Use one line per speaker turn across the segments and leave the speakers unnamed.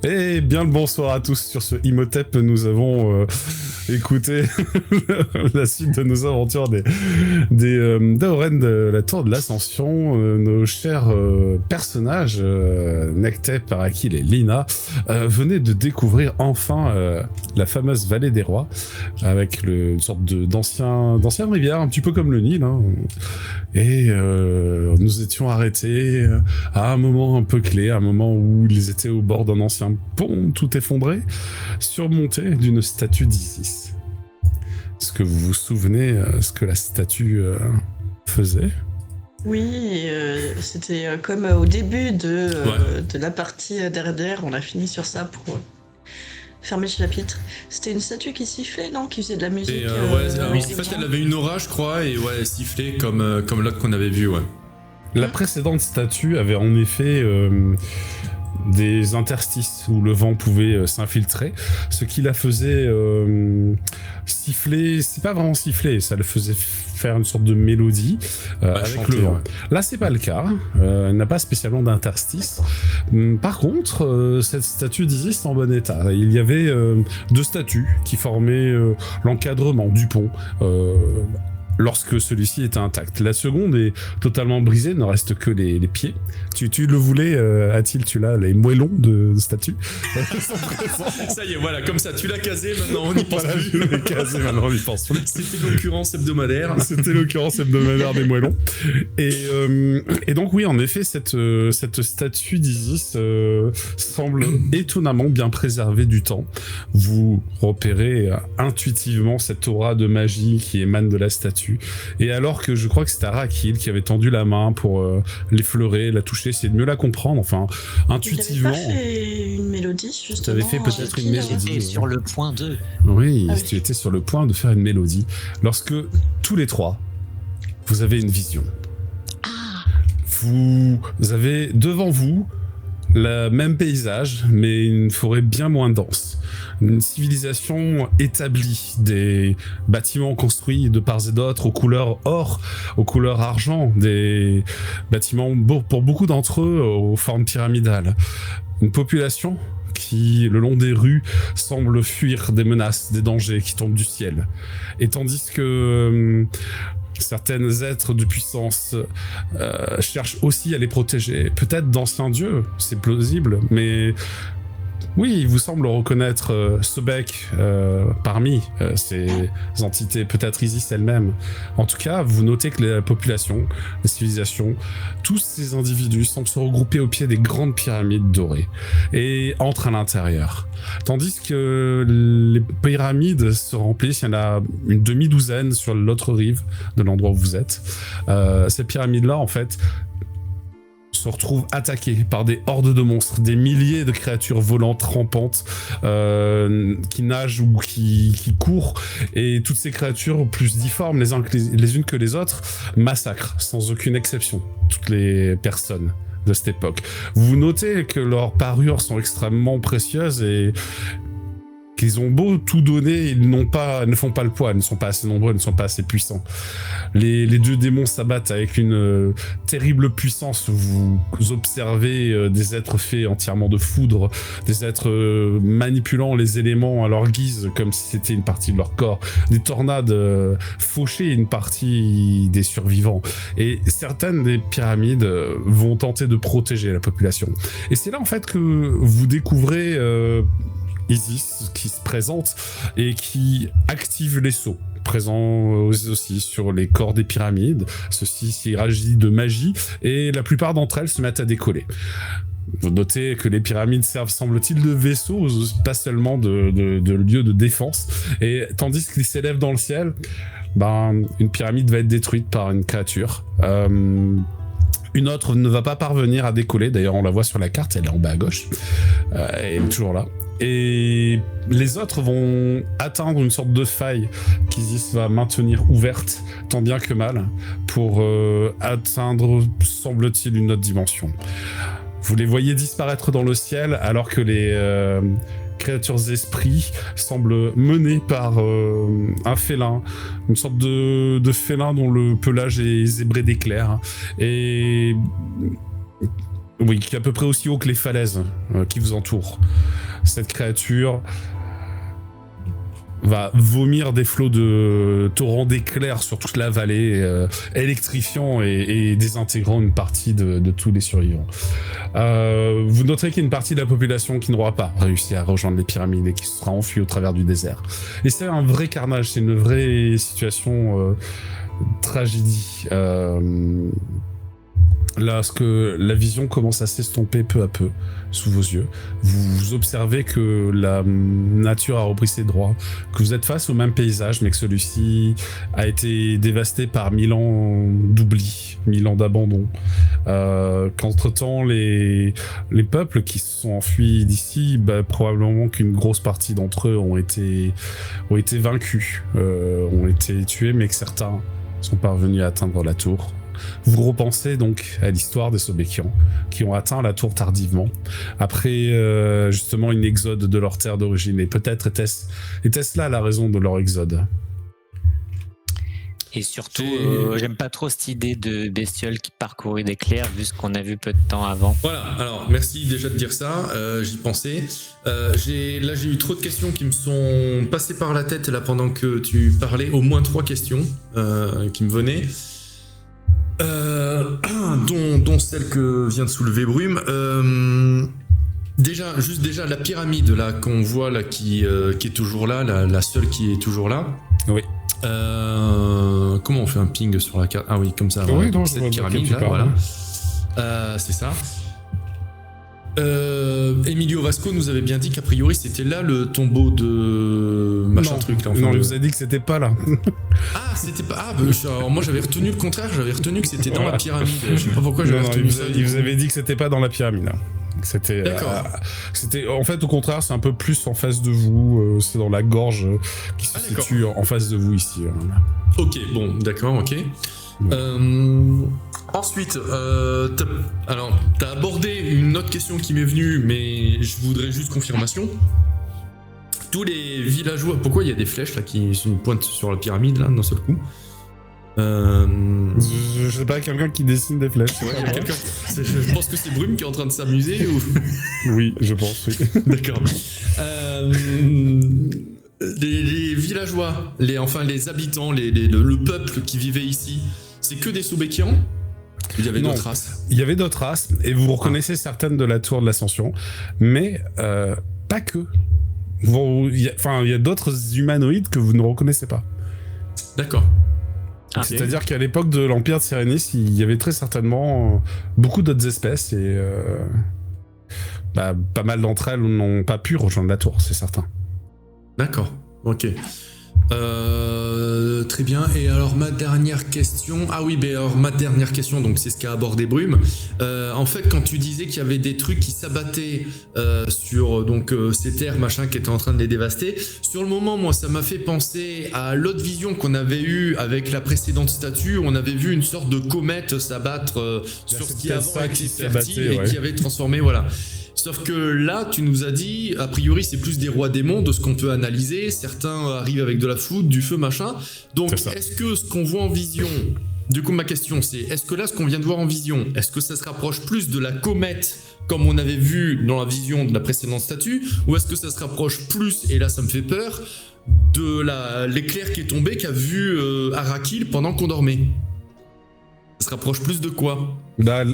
Et bien le bonsoir à tous sur ce Imhotep. Nous avons écouté la suite de nos aventures d'Aoren de la Tour de l'Ascension. Nos chers personnages, Nectep, Parakil et Lina, venaient de découvrir enfin la fameuse vallée des rois, avec une sorte d'ancienne rivière, un petit peu comme le Nil. Hein. Et nous étions arrêtés à un moment un peu clé, à un moment où ils étaient au bord d'un ancien pont tout effondré, surmonté d'une statue d'Isis. Est-ce que vous vous souvenez ce que la statue faisait ?
Oui, c'était comme au début de la partie d'RDR, on a fini sur ça pour fermer le chapitre. C'était une statue qui sifflait, non ? Qui faisait de la musique.
En fait, elle avait une aura, je crois, et ouais, elle sifflait comme l'autre qu'on avait vu, ouais.
La précédente statue avait en effet des interstices où le vent pouvait s'infiltrer, ce qui la faisait siffler. C'est pas vraiment siffler, ça le faisait faire une sorte de mélodie avec
chanter,
le vent.
Ouais.
Là, c'est pas le cas. Elle n'a pas spécialement d'interstice. Par contre, cette statue d'Isis est en bon état. Il y avait deux statues qui formaient l'encadrement du pont. Lorsque celui-ci était intact. La seconde est totalement brisée, il ne reste que les pieds. Tu le voulais, Atil, tu l'as, les moellons de statue.
Ça y est, voilà, comme ça, tu l'as casé, maintenant on n'y pense
voilà,
plus.
je l'ai casé, maintenant on n'y pense plus.
C'était l'occurrence hebdomadaire.
C'était l'occurrence hebdomadaire des moellons. Et donc oui, en effet, cette statue d'Isis semble étonnamment bien préservée du temps. Vous repérez intuitivement cette aura de magie qui émane de la statue. Et alors que je crois que c'était Arakil qui avait tendu la main pour l'effleurer, la toucher, essayer de mieux la comprendre, enfin, intuitivement.
Tu avais pas fait une mélodie, justement.
Tu avais fait peut-être une mélodie.
J'étais sur le point de...
Oui, tu étais sur le point de faire une mélodie. Lorsque, tous les trois, vous avez une vision. Vous avez devant vous le même paysage, mais une forêt bien moins dense. Une civilisation établie, des bâtiments construits de part et d'autre aux couleurs or, aux couleurs argent, des bâtiments pour beaucoup d'entre eux aux formes pyramidales. Une population qui, le long des rues, semble fuir des menaces, des dangers qui tombent du ciel. Et tandis que certains êtres de puissance cherchent aussi à les protéger. Peut-être d'anciens dieux, c'est plausible, mais oui, il vous semble reconnaître Sobek parmi ces entités, peut-être Isis elle-même. En tout cas, vous notez que la population, la civilisation, tous ces individus semblent se regrouper au pied des grandes pyramides dorées et entrent à l'intérieur. Tandis que les pyramides se remplissent, il y en a une demi-douzaine sur l'autre rive de l'endroit où vous êtes. Ces pyramides-là, en fait, se retrouvent attaqués par des hordes de monstres, des milliers de créatures volantes, rampantes, qui nagent ou qui courent, et toutes ces créatures, plus difformes les unes que les autres, massacrent, sans aucune exception, toutes les personnes de cette époque. Vous notez que leurs parures sont extrêmement précieuses et qu'ils ont beau tout donner, ils ne font pas le poids, ils ne sont pas assez nombreux, ils ne sont pas assez puissants. Les deux démons s'abattent avec une terrible puissance. Vous observez des êtres faits entièrement de foudre, des êtres manipulant les éléments à leur guise comme si c'était une partie de leur corps, des tornades faucher une partie des survivants. Et certaines des pyramides vont tenter de protéger la population. Et c'est là en fait que vous découvrez Isis qui se présente et qui active les sceaux présents aussi sur les corps des pyramides. Ceci agit de magie et la plupart d'entre elles se mettent à décoller. Vous notez que les pyramides servent, semble-t-il, de vaisseaux, pas seulement de lieux de défense. Et tandis qu'ils s'élèvent dans le ciel, une pyramide va être détruite par une créature. Une autre ne va pas parvenir à décoller, d'ailleurs on la voit sur la carte, elle est en bas à gauche, elle est toujours là. Et les autres vont atteindre une sorte de faille qu'Isis va maintenir ouverte, tant bien que mal, pour atteindre, semble-t-il, une autre dimension. Vous les voyez disparaître dans le ciel, alors que les créatures esprits semblent menées par un félin, une sorte de félin dont le pelage est zébré d'éclairs. Et Oui, qui est à peu près aussi haut que les falaises qui vous entourent. Cette créature va vomir des flots de torrents d'éclairs sur toute la vallée, électrifiant et désintégrant une partie de tous les survivants. Vous noterez qu'il y a une partie de la population qui n'aura pas réussi à rejoindre les pyramides et qui sera enfuie au travers du désert. Et c'est un vrai carnage, c'est une vraie situation tragédie. Lorsque la vision commence à s'estomper peu à peu sous vos yeux, vous observez que la nature a repris ses droits, que vous êtes face au même paysage, mais que celui-ci a été dévasté par 1000 ans d'oubli, 1000 ans d'abandon. Qu'entre-temps, les peuples qui se sont enfuis d'ici, probablement qu'une grosse partie d'entre eux ont été vaincus, ont été tués, mais que certains sont parvenus à atteindre la tour. Vous repensez donc à l'histoire des Sobékians qui ont atteint la tour tardivement, après justement une exode de leur terre d'origine. Et peut-être était-ce là la raison de leur exode.
Et surtout, j'aime pas trop cette idée de bestiole qui parcourait des clairs, vu ce qu'on a vu peu de temps avant.
Voilà, alors merci déjà de dire ça, j'y pensais. J'ai eu trop de questions qui me sont passées par la tête là pendant que tu parlais, au moins 3 questions qui me venaient. Dont celle que vient de soulever Brume. Déjà la pyramide là qu'on voit là qui est toujours là, la seule qui est toujours là.
Oui.
Comment on fait un ping sur la carte? Ah oui, comme ça.
Oui, non,
cette pyramide là, voilà. C'est ça. Emilio Vasco nous avait bien dit qu'a priori c'était là le tombeau de machin truc là.
Non, il vous a dit que c'était pas là.
Ah, c'était pas. Alors moi j'avais retenu le contraire, j'avais retenu que c'était dans la pyramide. Je sais pas pourquoi j'avais retenu ça.
Il vous avait dit que c'était pas dans la pyramide là. C'était.
D'accord.
C'était en fait au contraire, c'est un peu plus en face de vous. C'est dans la gorge qui se situe en face de vous ici.
Ok, bon, d'accord, ok. Ensuite, t'as abordé une autre question qui m'est venue, mais je voudrais juste confirmation. Tous les villageois, pourquoi il y a des flèches là qui pointent sur la pyramide là d'un seul coup?
Je sais pas, quelqu'un qui dessine des flèches.
Ouais, je pense que c'est Brume qui est en train de s'amuser ou...
Oui, je pense, oui.
D'accord. Les villageois, les habitants, le peuple qui vivait ici, c'est que des Sobékians? Il y avait d'autres races?
Il y avait d'autres races, et vous reconnaissez certaines de la tour de l'Ascension, mais pas que. Il y a d'autres humanoïdes que vous ne reconnaissez pas.
D'accord.
C'est-à-dire qu'à l'époque de l'Empire de Sérénis, il y avait très certainement beaucoup d'autres espèces, et pas mal d'entre elles n'ont pas pu rejoindre la tour, c'est certain.
D'accord, ok. Très bien. Et alors ma dernière question, donc c'est ce qu'a abordé Brume. En fait, quand tu disais qu'il y avait des trucs qui s'abattaient sur ces terres machin qui étaient en train de les dévaster, sur le moment, moi, ça m'a fait penser à l'autre vision qu'on avait eue avec la précédente statue. On avait vu une sorte de comète s'abattre sur ce qui avant était fertile et qui avait transformé, voilà. Sauf que là, tu nous as dit, a priori, c'est plus des rois démons de ce qu'on peut analyser. Certains arrivent avec de la foudre, du feu, machin. Donc, est-ce que ce qu'on voit en vision... Du coup, ma question, c'est, est-ce que là, ce qu'on vient de voir en vision, est-ce que ça se rapproche plus de la comète, comme on avait vu dans la vision de la précédente statue, ou est-ce que ça se rapproche plus, et là, ça me fait peur, de l'éclair qui est tombé, qu'a vu Arakil pendant qu'on dormait? Ça se rapproche plus de quoi?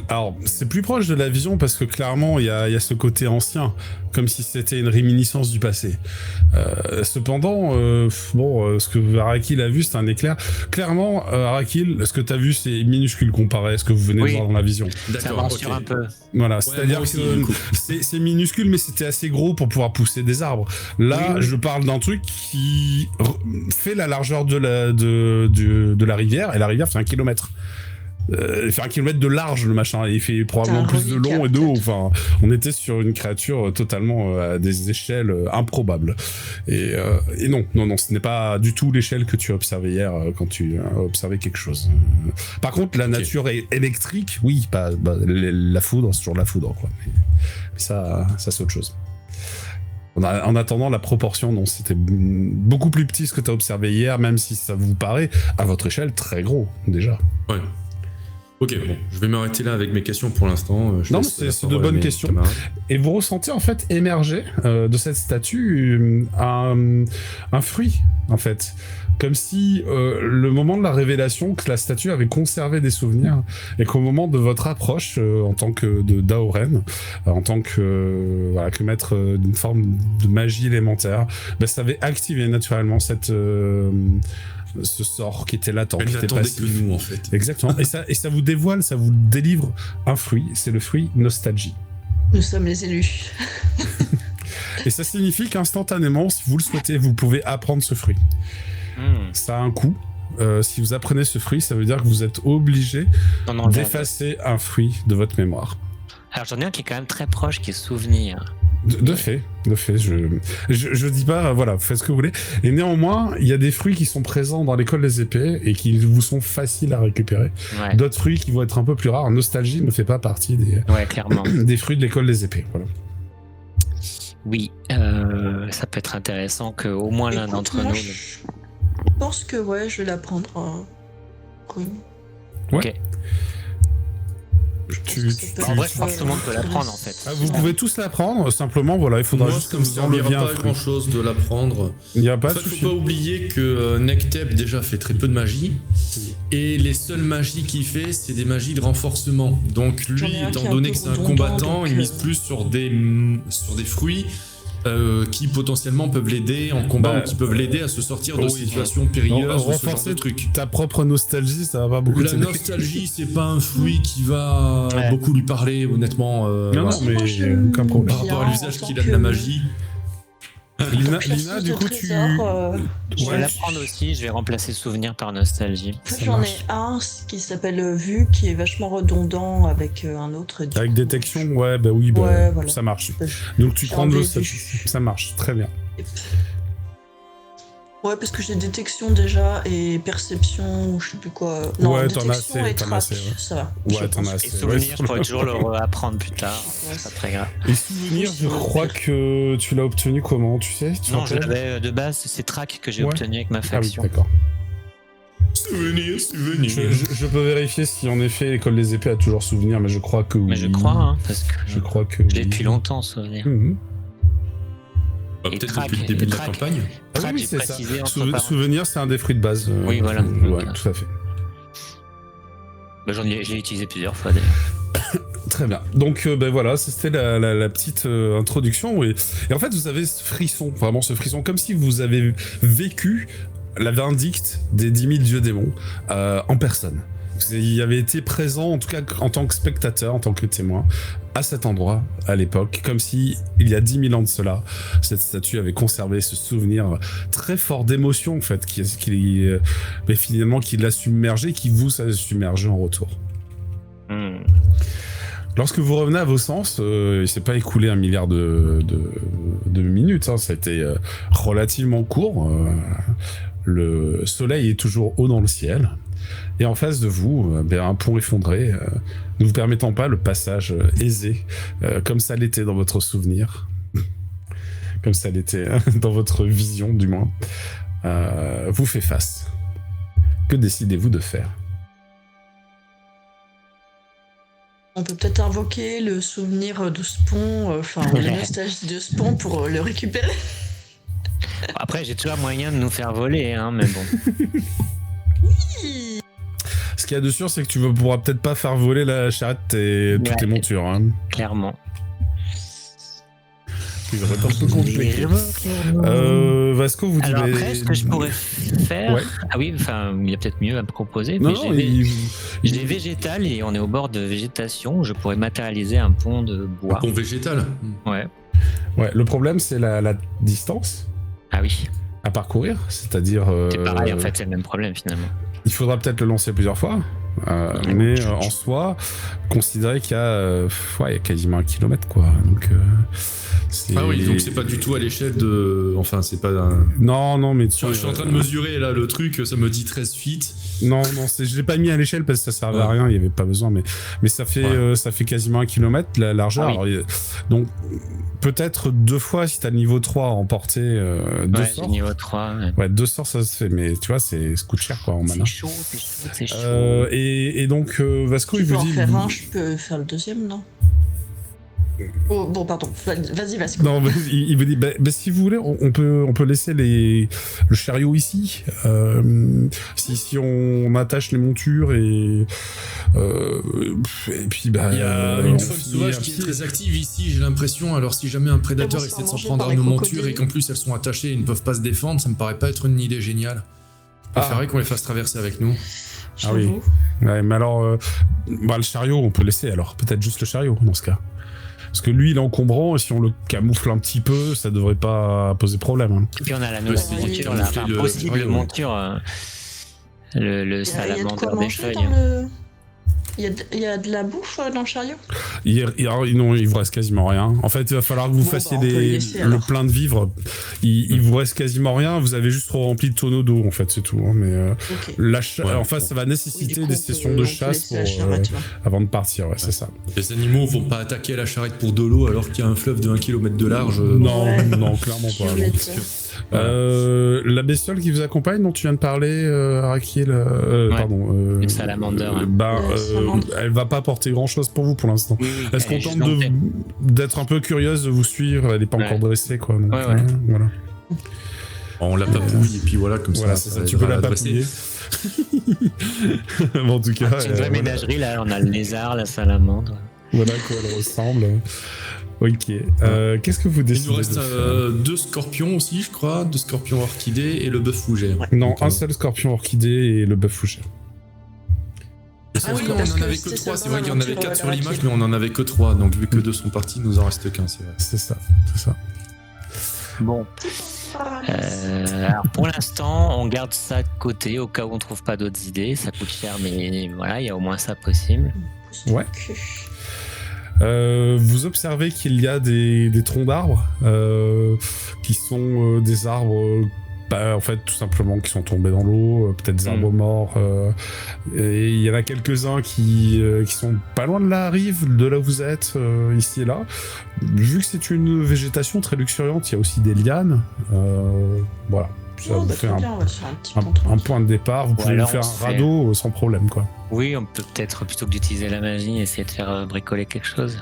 Alors, c'est plus proche de la vision parce que clairement, il y a ce côté ancien, comme si c'était une réminiscence du passé. Cependant, ce que Arakil a vu, c'est un éclair. Clairement, Arakil, ce que tu as vu, c'est minuscule comparé à ce que vous venez de voir dans la vision.
D'accord, ça rassure un peu.
Voilà, c'est-à-dire que c'est minuscule, mais c'était assez gros pour pouvoir pousser des arbres. Là, je parle d'un truc qui fait la largeur de la rivière, et la rivière fait 1 kilomètre. Il fait 1 kilomètre de large, le machin, et il fait probablement plus de long et de haut. Enfin, on était sur une créature totalement à des échelles improbables. Et non, ce n'est pas du tout l'échelle que tu as observée hier quand tu as observé quelque chose. Par contre, la nature est électrique, oui, la foudre, c'est toujours la foudre, quoi. Mais ça c'est autre chose. En attendant, la proportion, non, c'était beaucoup plus petit ce que tu as observé hier, même si ça vous paraît, à votre échelle, très gros, déjà.
Ouais. Ok, bon, je vais m'arrêter là avec mes questions pour l'instant.
Non, mais c'est de bonnes questions. Camarades. Et vous ressentez en fait émerger de cette statue un fruit, en fait. Comme si le moment de la révélation, que la statue avait conservé des souvenirs, et qu'au moment de votre approche en tant que Daoren, en tant que maître d'une forme de magie élémentaire, ça avait activé naturellement ce sort qui était latent, qui était passif.
Que nous, en fait.
Exactement. et ça vous dévoile, ça vous délivre un fruit. C'est le fruit Nostalgie.
Nous sommes les élus.
Et ça signifie qu'instantanément, si vous le souhaitez, vous pouvez apprendre ce fruit. Ça a un coût. Si vous apprenez ce fruit, ça veut dire que vous êtes obligé d'effacer un fruit de votre mémoire.
Alors j'en ai un qui est quand même très proche, qui est souvenir.
De fait, je dis pas, voilà, faites ce que vous voulez. Et néanmoins, il y a des fruits qui sont présents dans l'école des épées et qui vous sont faciles à récupérer. Ouais. D'autres fruits qui vont être un peu plus rares. Nostalgie ne fait pas partie
clairement.
des fruits de l'école des épées. Voilà.
Oui, ça peut être intéressant qu'au moins l'un d'entre nous...
Je pense que je vais la prendre.
Ouais.
Ok. En vrai, je pense que tout le monde peut la prendre en fait.
Vous pouvez tous la prendre, simplement, voilà, il faudra juste que vous enleviez un
pas grand chose de la prendre.
Il n'y a pas
de souci. Faut pas oublier que Nekteb déjà fait très peu de magie. Et les seules magies qu'il fait, c'est des magies de renforcement. Donc lui, étant donné que c'est un combattant, il mise plus sur des fruits. Qui potentiellement peuvent l'aider en combat ou qui peuvent l'aider à se sortir de situations périlleuses ou ce genre de trucs.
Ta propre nostalgie, ça va pas beaucoup t'aider.
La nostalgie, c'est pas un fruit qui va beaucoup lui parler, honnêtement.
Non, mais aucun problème.
Par rapport à l'usage qu'il a de la magie.
Lina, du coup,
Je vais la prendre aussi, je vais remplacer souvenir par nostalgie.
J'en ai un qui s'appelle Vue, qui est vachement redondant avec un autre.
Avec détection, voilà. Ça marche. Donc tu prends le ça marche, très bien.
Ouais, parce que j'ai détection déjà et perception, je sais plus quoi. Non,
t'en as assez,
et track, ça va.
Ouais, t'en as assez.
Et souvenir, je pourrais toujours le réapprendre plus tard, c'est pas très grave.
Et souvenir, je crois que tu l'as obtenu comment, tu sais?
Non, je l'avais de base, c'est track que j'ai obtenu avec ma faction.
Ah oui, d'accord.
Souvenir.
Je peux vérifier si en effet l'école des épées a toujours souvenir, mais je crois que oui.
Mais je crois, parce que
je crois que
je l'ai depuis longtemps, souvenir.
Peut-être depuis le début de la campagne.
Oui, c'est ça. Souvenir, c'est un des fruits de base.
Oui, voilà.
Ouais, tout à fait.
J'ai utilisé plusieurs fois d'ailleurs.
Très bien. Donc voilà, c'était la petite introduction. Et en fait, vous avez ce frisson, vraiment ce frisson, comme si vous avez vécu la vindicte des 10 000 dieux démons en personne. Vous y avez été présent, en tout cas en tant que spectateur, en tant que témoin, à cet endroit, à l'époque, comme si, il y a 10 000 ans de cela, cette statue avait conservé ce souvenir très fort d'émotion, en fait, mais finalement, qui l'a submergé, qui vous a submergé en retour. Lorsque vous revenez à vos sens, il s'est pas écoulé 1 milliard de minutes, hein, ça a été relativement court. Le soleil est toujours haut dans le ciel. Et en face de vous, un pont effondré, ne vous permettant pas le passage aisé, comme ça l'était dans votre souvenir, comme ça l'était dans votre vision du moins, vous fait face. Que décidez-vous de faire?
On peut peut-être invoquer le souvenir de ce pont, la nostalgie de ce pont pour le récupérer.
Après, j'ai toujours moyen de nous faire voler, hein, mais bon.
Oui.
Ce qu'il y a de sûr, c'est que tu ne pourras peut-être pas faire voler la charrette et toutes tes montures. Hein.
Clairement.
Il va être un peu compliqué. Vasco, vous dites...
Alors après, ce que je pourrais faire... Ouais. Ah oui, il y a peut-être mieux à me proposer.
Non,
j'ai végétal et on est au bord de végétation. Je pourrais matérialiser un pont de bois.
Un pont végétal.
Ouais.
Ouais, le problème, c'est la distance.
Ah oui.
À parcourir, c'est-à-dire...
C'est pareil, en fait, c'est le même problème, finalement.
Il faudra peut-être le lancer plusieurs fois, mais en soi, considérez qu'il y a quasiment 1 kilomètre, quoi. Donc,
ah oui, donc c'est pas du tout à l'échelle de... Enfin, c'est pas...
Non, mais...
Je suis en train de mesurer, là, le truc, ça me dit 13 feet.
Non, je l'ai pas mis à l'échelle parce que ça servait à rien, il y avait pas besoin, mais ça fait quasiment 1 kilomètre, la largeur.
Ah oui.
Alors, donc, peut-être 2 fois, si t'as le niveau 3 à emporter 2 sorts.
Niveau 3.
Ouais, 2 sorts, ça se fait, mais tu vois, ça coûte cher, quoi, en mana.
C'est chaud.
Et Et donc, Vasco,
Tu
il
peux
vous
en
dit...
faire un, je peux faire le deuxième, non? Oh, bon, pardon, vas-y, Vasco.
Non, il vous dit, si vous voulez, on peut laisser le chariot ici. Si on attache les montures et puis
Il y a une
on
faune
finit
sauvage
un
qui est
petit-
très active ici, j'ai l'impression. Alors si jamais un prédateur
Ils vont se
essaie
faire
de s'en
manger
prendre
par
à nos
les
montures
crocodiles.
et qu'en plus elles sont attachées et ne peuvent pas se défendre, ça me paraît pas être une idée géniale. Je préférerais qu'on les fasse traverser avec nous.
Ah oui.
J'avoue.
Ouais, mais alors, le chariot, on peut laisser alors. Peut-être juste le chariot dans ce cas. Parce que lui, il est encombrant et si on le camoufle un petit peu, ça devrait pas poser problème. Hein.
Et puis on a la
peut
nouvelle
essayer
de
monture, là,
camoufler
enfin,
le
possible
chariot, ouais.
monture, le
Il y a de
salamander
quoi
des
manger
feuilles.
dans le... Il y a de la bouffe dans le chariot?
Non, il vous reste quasiment rien. En fait, il va falloir que vous
Bon,
fassiez
on peut le laisser,
le
alors.
plein de vivres. Il vous reste quasiment rien. Vous avez juste rempli de tonneaux d'eau, en fait, c'est tout. Hein. Mais
Ok.
Ouais,
en fait, ça va
Oui,
nécessiter
du coup,
des
on
sessions
peut-
de
on peut
chasse
laisser la
pour,
charrette, ouais.
avant de partir. Ouais, c'est ça.
Les animaux vont pas attaquer la charrette pour de l'eau alors qu'il y a un fleuve de 1 km de large.
Non,
Ouais.
non, clairement pas. non.
Violette.
La bestiole qui vous accompagne, dont tu viens de parler, Araki, pardon.
Une salamander, ouais.
Salamander.
Elle va pas apporter grand chose pour vous pour l'instant. Elle se contente d'être un peu curieuse de vous suivre. Elle n'est pas
Ouais.
encore dressée, quoi. Donc,
Ouais, ouais.
Voilà.
On la papouille et puis voilà, comme
Voilà,
ça.
c'est ça. Tu peux la papouiller. Bon, en tout cas,
C'est une vraie ménagerie, là, on a le lézard, la salamandre.
voilà à quoi elle ressemble. Ok. Qu'est-ce que vous
Il
décidez
nous reste
de faire
2 scorpions aussi, je crois, 2 scorpions orchidées et le bœuf fougère.
Non,
Donc,
un seul scorpion orchidée et le bœuf fougère.
Sauf
oui,
qu'on
parce
en
que
avait
c'était
que 3,
ça
c'est
dans
vrai qu'il y en avait
l'aventure,
4 sur
la
l'image,
rapide.
mais on en avait que 3, donc vu que 2 sont partis, il nous en reste qu'un, c'est vrai.
C'est ça, c'est ça.
Bon, alors pour l'instant, on garde ça de côté au cas où on trouve pas d'autres idées. Ça coûte cher, mais voilà, il y a au moins ça possible.
Ouais. Vous observez qu'il y a des troncs d'arbres qui sont des arbres, en fait, tout simplement, qui sont tombés dans l'eau, peut-être des arbres morts. Et il y en a quelques-uns qui sont pas loin de la rive, de là où vous êtes, ici et là. Vu que c'est une végétation très luxuriante, il y a aussi des lianes. Voilà. Ça vous fait
très bien, ouais, c'est un petit
un point de départ. Vous pouvez
alors,
vous faire
on
un
se fait-
radeau sans problème, quoi.
Oui, on peut peut-être, plutôt que d'utiliser la magie, essayer de faire bricoler quelque chose.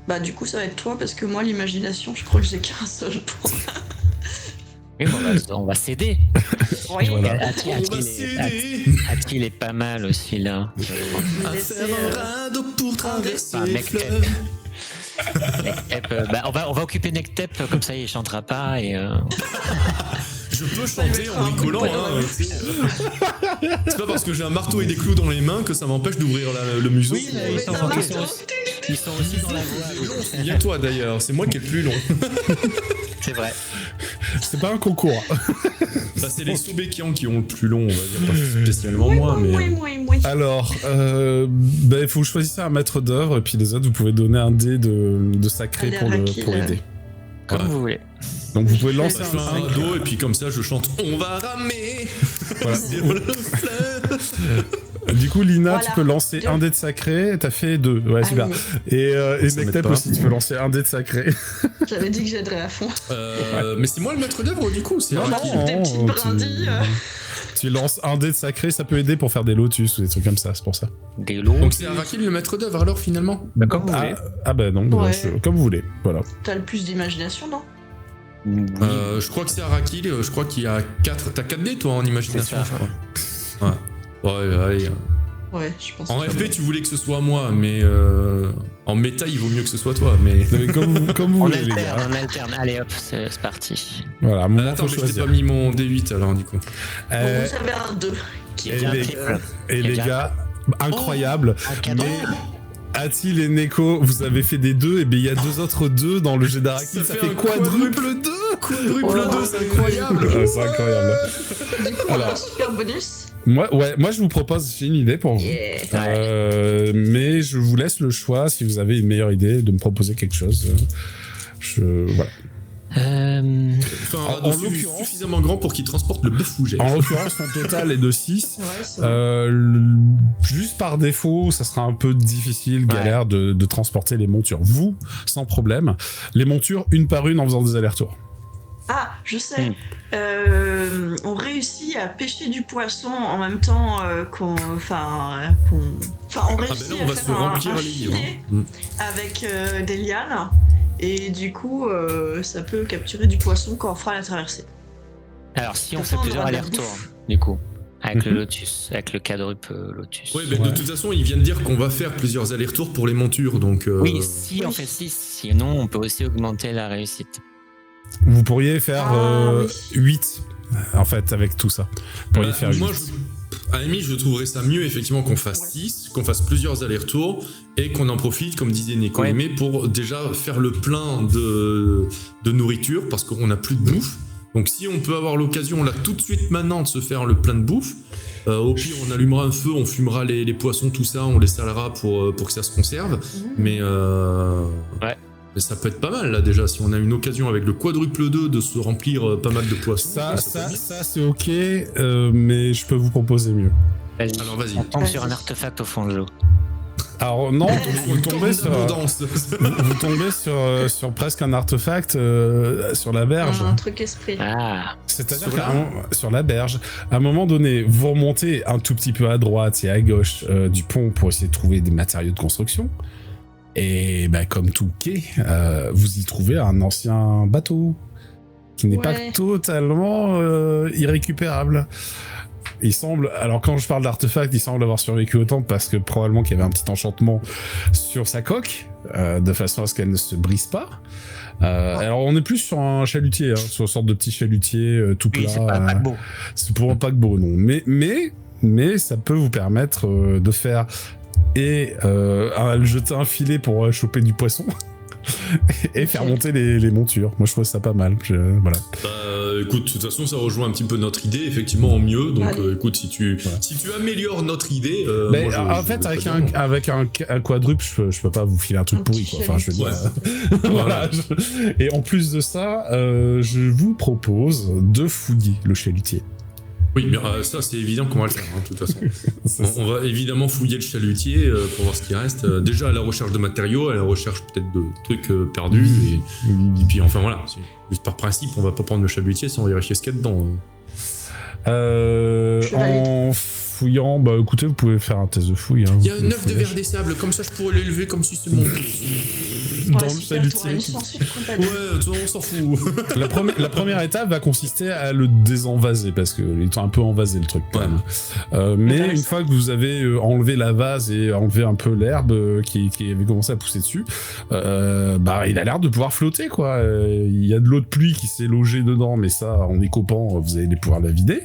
Bah du coup ça va être toi parce que moi l'imagination je crois que j'ai qu'un seul point.
Oui, bon, on va s'aider.
Oui,
Voilà.
Atil est pas mal aussi, là.
radeau pour traverser
Enfin, Nectep. Nectep, bah, on va occuper Nectep, comme ça il chantera pas et
Je peux chanter en rigolant, hein. C'est pas parce que j'ai un marteau et des clous dans les mains que ça m'empêche d'ouvrir le museau.
Oui,
mais ça va,
ils sont aussi dans la voie.
Souviens-toi d'ailleurs, c'est moi qui ai le plus long.
C'est vrai.
C'est pas un concours.
Ça, c'est les Soubékians qui ont le plus long, on va dire, pas spécialement moi, mais.
Oui.
Alors, il faut choisir un maître d'œuvre et puis les autres, vous pouvez donner un dé de sacré
Allez,
pour
Araki,
pour aider.
Comme
Ouais.
vous voulez.
Donc vous pouvez lancer
Je fais un
un
radeau et puis comme ça je chante On va ramer
Voilà.
sur le fleuve.
Du coup, Lina,
Voilà.
tu peux lancer
Deux.
un dé de sacré. T'as fait 2. Ouais, super.
Allez,
Et
Ça
Nectep
m'aide pas.
aussi, tu peux lancer un dé de sacré.
j'avais dit que j'aiderais à fond.
Mais c'est moi le maître d'œuvre du coup, c'est
Non,
Araki.
non. Des petites brindilles.
Tu lances un dé de sacré, ça peut aider pour faire des lotus ou des trucs comme ça, c'est pour ça.
Des lots.
Donc c'est Araki le maître d'œuvre alors finalement.
Comme vous voulez.
Bah non,
Ouais.
comme vous voulez. Voilà.
T'as le plus d'imagination, non?
Oui.
Je crois que c'est Araki, je crois qu'il y a 4. T'as 4 dés toi en imagination,
C'est ça.
je crois. Ouais, allez.
Ouais, je pense.
En
que-
FP tu voulais que ce soit moi, mais en méta il vaut mieux que ce soit toi. Mais.
Non, mais comme vous
On
voulez, les
alterne,
gars.
on alterne. Allez hop, c'est parti.
Voilà, maintenant,
Attends,
faut
mais je t'ai
choisir.
pas mis mon D8 alors du coup.
Bon,
Euh,
vous avez un 2.
Qui
Et
est bien
les-
triple.
et
Qui est
les
bien-
gars, incroyable.
Un cadeau.
Atil et Neko, vous avez fait des 2, et bien il y a 2 autres 2 dans le jet d'Araki, ça fait
un
quadruple 2.
Quadruple 2, c'est incroyable.
C'est incroyable.
Du coup, on a un
Alors.
super bonus.
Moi je vous propose, j'ai une idée pour vous.
Yeah.
Mais je vous laisse le choix, si vous avez une meilleure idée, de me proposer quelque chose. Voilà.
Enfin, un
En
radeau
l'occurrence-
suffisamment grand pour qu'il transporte le bœuf fougère.
En l'occurrence, son total est de 6.
Ouais, c'est
Juste par défaut, ça sera un peu difficile, galère de transporter les montures. Vous, sans problème. Les montures, une par une, en faisant des allers-retours.
Ah, je sais. On réussit à pêcher du poisson en même temps qu'on... Enfin, on réussit
là, on va
à
se
faire
remplir
un
les livres.
filet avec des lianes. Et du coup, ça peut capturer du poisson quand on fera la traversée.
Alors, si on
Comme
fait
ça, on
plusieurs
aura de la
allers-retours,
bouffe.
du coup, avec le Lotus, avec le quadruple Lotus.
Oui, mais de toute façon, il vient de dire qu'on va faire plusieurs allers-retours pour les montures, donc...
Oui, si on fait 6, sinon on peut aussi augmenter la réussite.
Vous pourriez faire
oui.
8, en fait, avec tout ça. Vous pourriez faire 8.
Moi, à la limite, je trouverais ça mieux, effectivement, qu'on fasse 6, qu'on fasse plusieurs allers-retours, et qu'on en profite, comme disait Nico Aimé, pour déjà faire le plein de nourriture, parce qu'on n'a plus de bouffe. Donc si on peut avoir l'occasion, là, tout de suite maintenant, de se faire le plein de bouffe, au pire, on allumera un feu, on fumera les poissons, tout ça, on les salera pour que ça se conserve. Mais ça peut être pas mal, là, déjà, si on a une occasion avec le quadruple 2 de se remplir pas mal de poissons.
Ça c'est ok, mais je peux vous proposer mieux.
Vas-y.
Alors, vas-y.
On tombe sur un artefact au fond de l'eau.
Alors non, vous tombez
sur...
sur presque un artefact sur la berge.
Un truc esprit.
Ah.
C'est-à-dire sur la berge, à un moment donné, vous remontez un tout petit peu à droite et à gauche du pont pour essayer de trouver des matériaux de construction. Et bah, comme tout quai, vous y trouvez un ancien bateau qui n'est pas totalement irrécupérable. Il semble, alors quand je parle d'artefact, il semble avoir survécu autant parce que probablement qu'il y avait un petit enchantement sur sa coque, de façon à ce qu'elle ne se brise pas. Alors on est plus sur un chalutier, hein, sur une sorte de petit chalutier tout plat.
C'est pas un paquebot.
C'est pour un paquebot, non. Mais ça peut vous permettre de faire jeter un filet pour choper du poisson. Et faire monter les montures. Moi je trouve ça pas mal. Voilà.
Écoute, de toute façon ça rejoint un petit peu notre idée, effectivement en mieux. Donc écoute, si tu améliores notre idée,
en fait avec un quadruple, je peux pas vous filer un truc pourri, quoi. Enfin je veux dire. Voilà. Et en plus de ça, je vous propose de fouiller le chalutier.
Oui, mais ça c'est évident qu'on va le faire, hein, de toute façon. On va évidemment fouiller le chalutier pour voir ce qui reste. Déjà à la recherche de matériaux, à la recherche peut-être de trucs perdus. Et puis enfin voilà, juste par principe, on va pas prendre le chalutier sans vérifier ce qu'il y a dedans.
En fouillant, bah écoutez, vous pouvez faire un test de fouille. Hein,
il y a un œuf de verre des sables, comme ça je pourrais l'élever comme si c'était mon...
dans le chalutier.
Ouais, on s'en fout.
La première étape va consister à le désenvaser, parce qu'il est un peu envasé le truc quand même. Mais une fois que vous avez enlevé la vase et enlevé un peu l'herbe qui avait commencé à pousser dessus, bah il a l'air de pouvoir flotter, quoi. Il y a de l'eau de pluie qui s'est logée dedans, mais ça, en écopant, vous allez pouvoir la vider.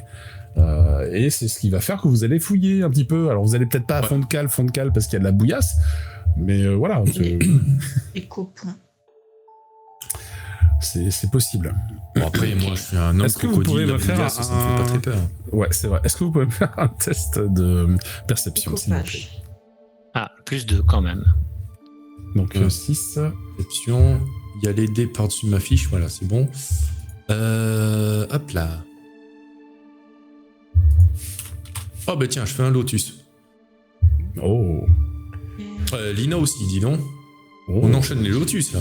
Et c'est ce qui va faire que vous allez fouiller un petit peu. Alors vous allez peut-être pas à fond de cale parce qu'il y a de la bouillasse, mais voilà.
Et copains.
C'est possible.
Bon après moi je suis un homme.
Est-ce que vous pouvez me faire
ça me fait pas très peur.
Ouais c'est vrai. Est-ce que vous pouvez me faire un test de perception s'il vous plaît?
Ah, plus 2 quand même.
Donc 6.
Perception. Il y a les dés par-dessus ma fiche. Voilà, c'est bon. Hop là. Oh bah tiens, je fais un lotus.
Oh.
Lina aussi, dis donc.
Oh.
On enchaîne les lotus là.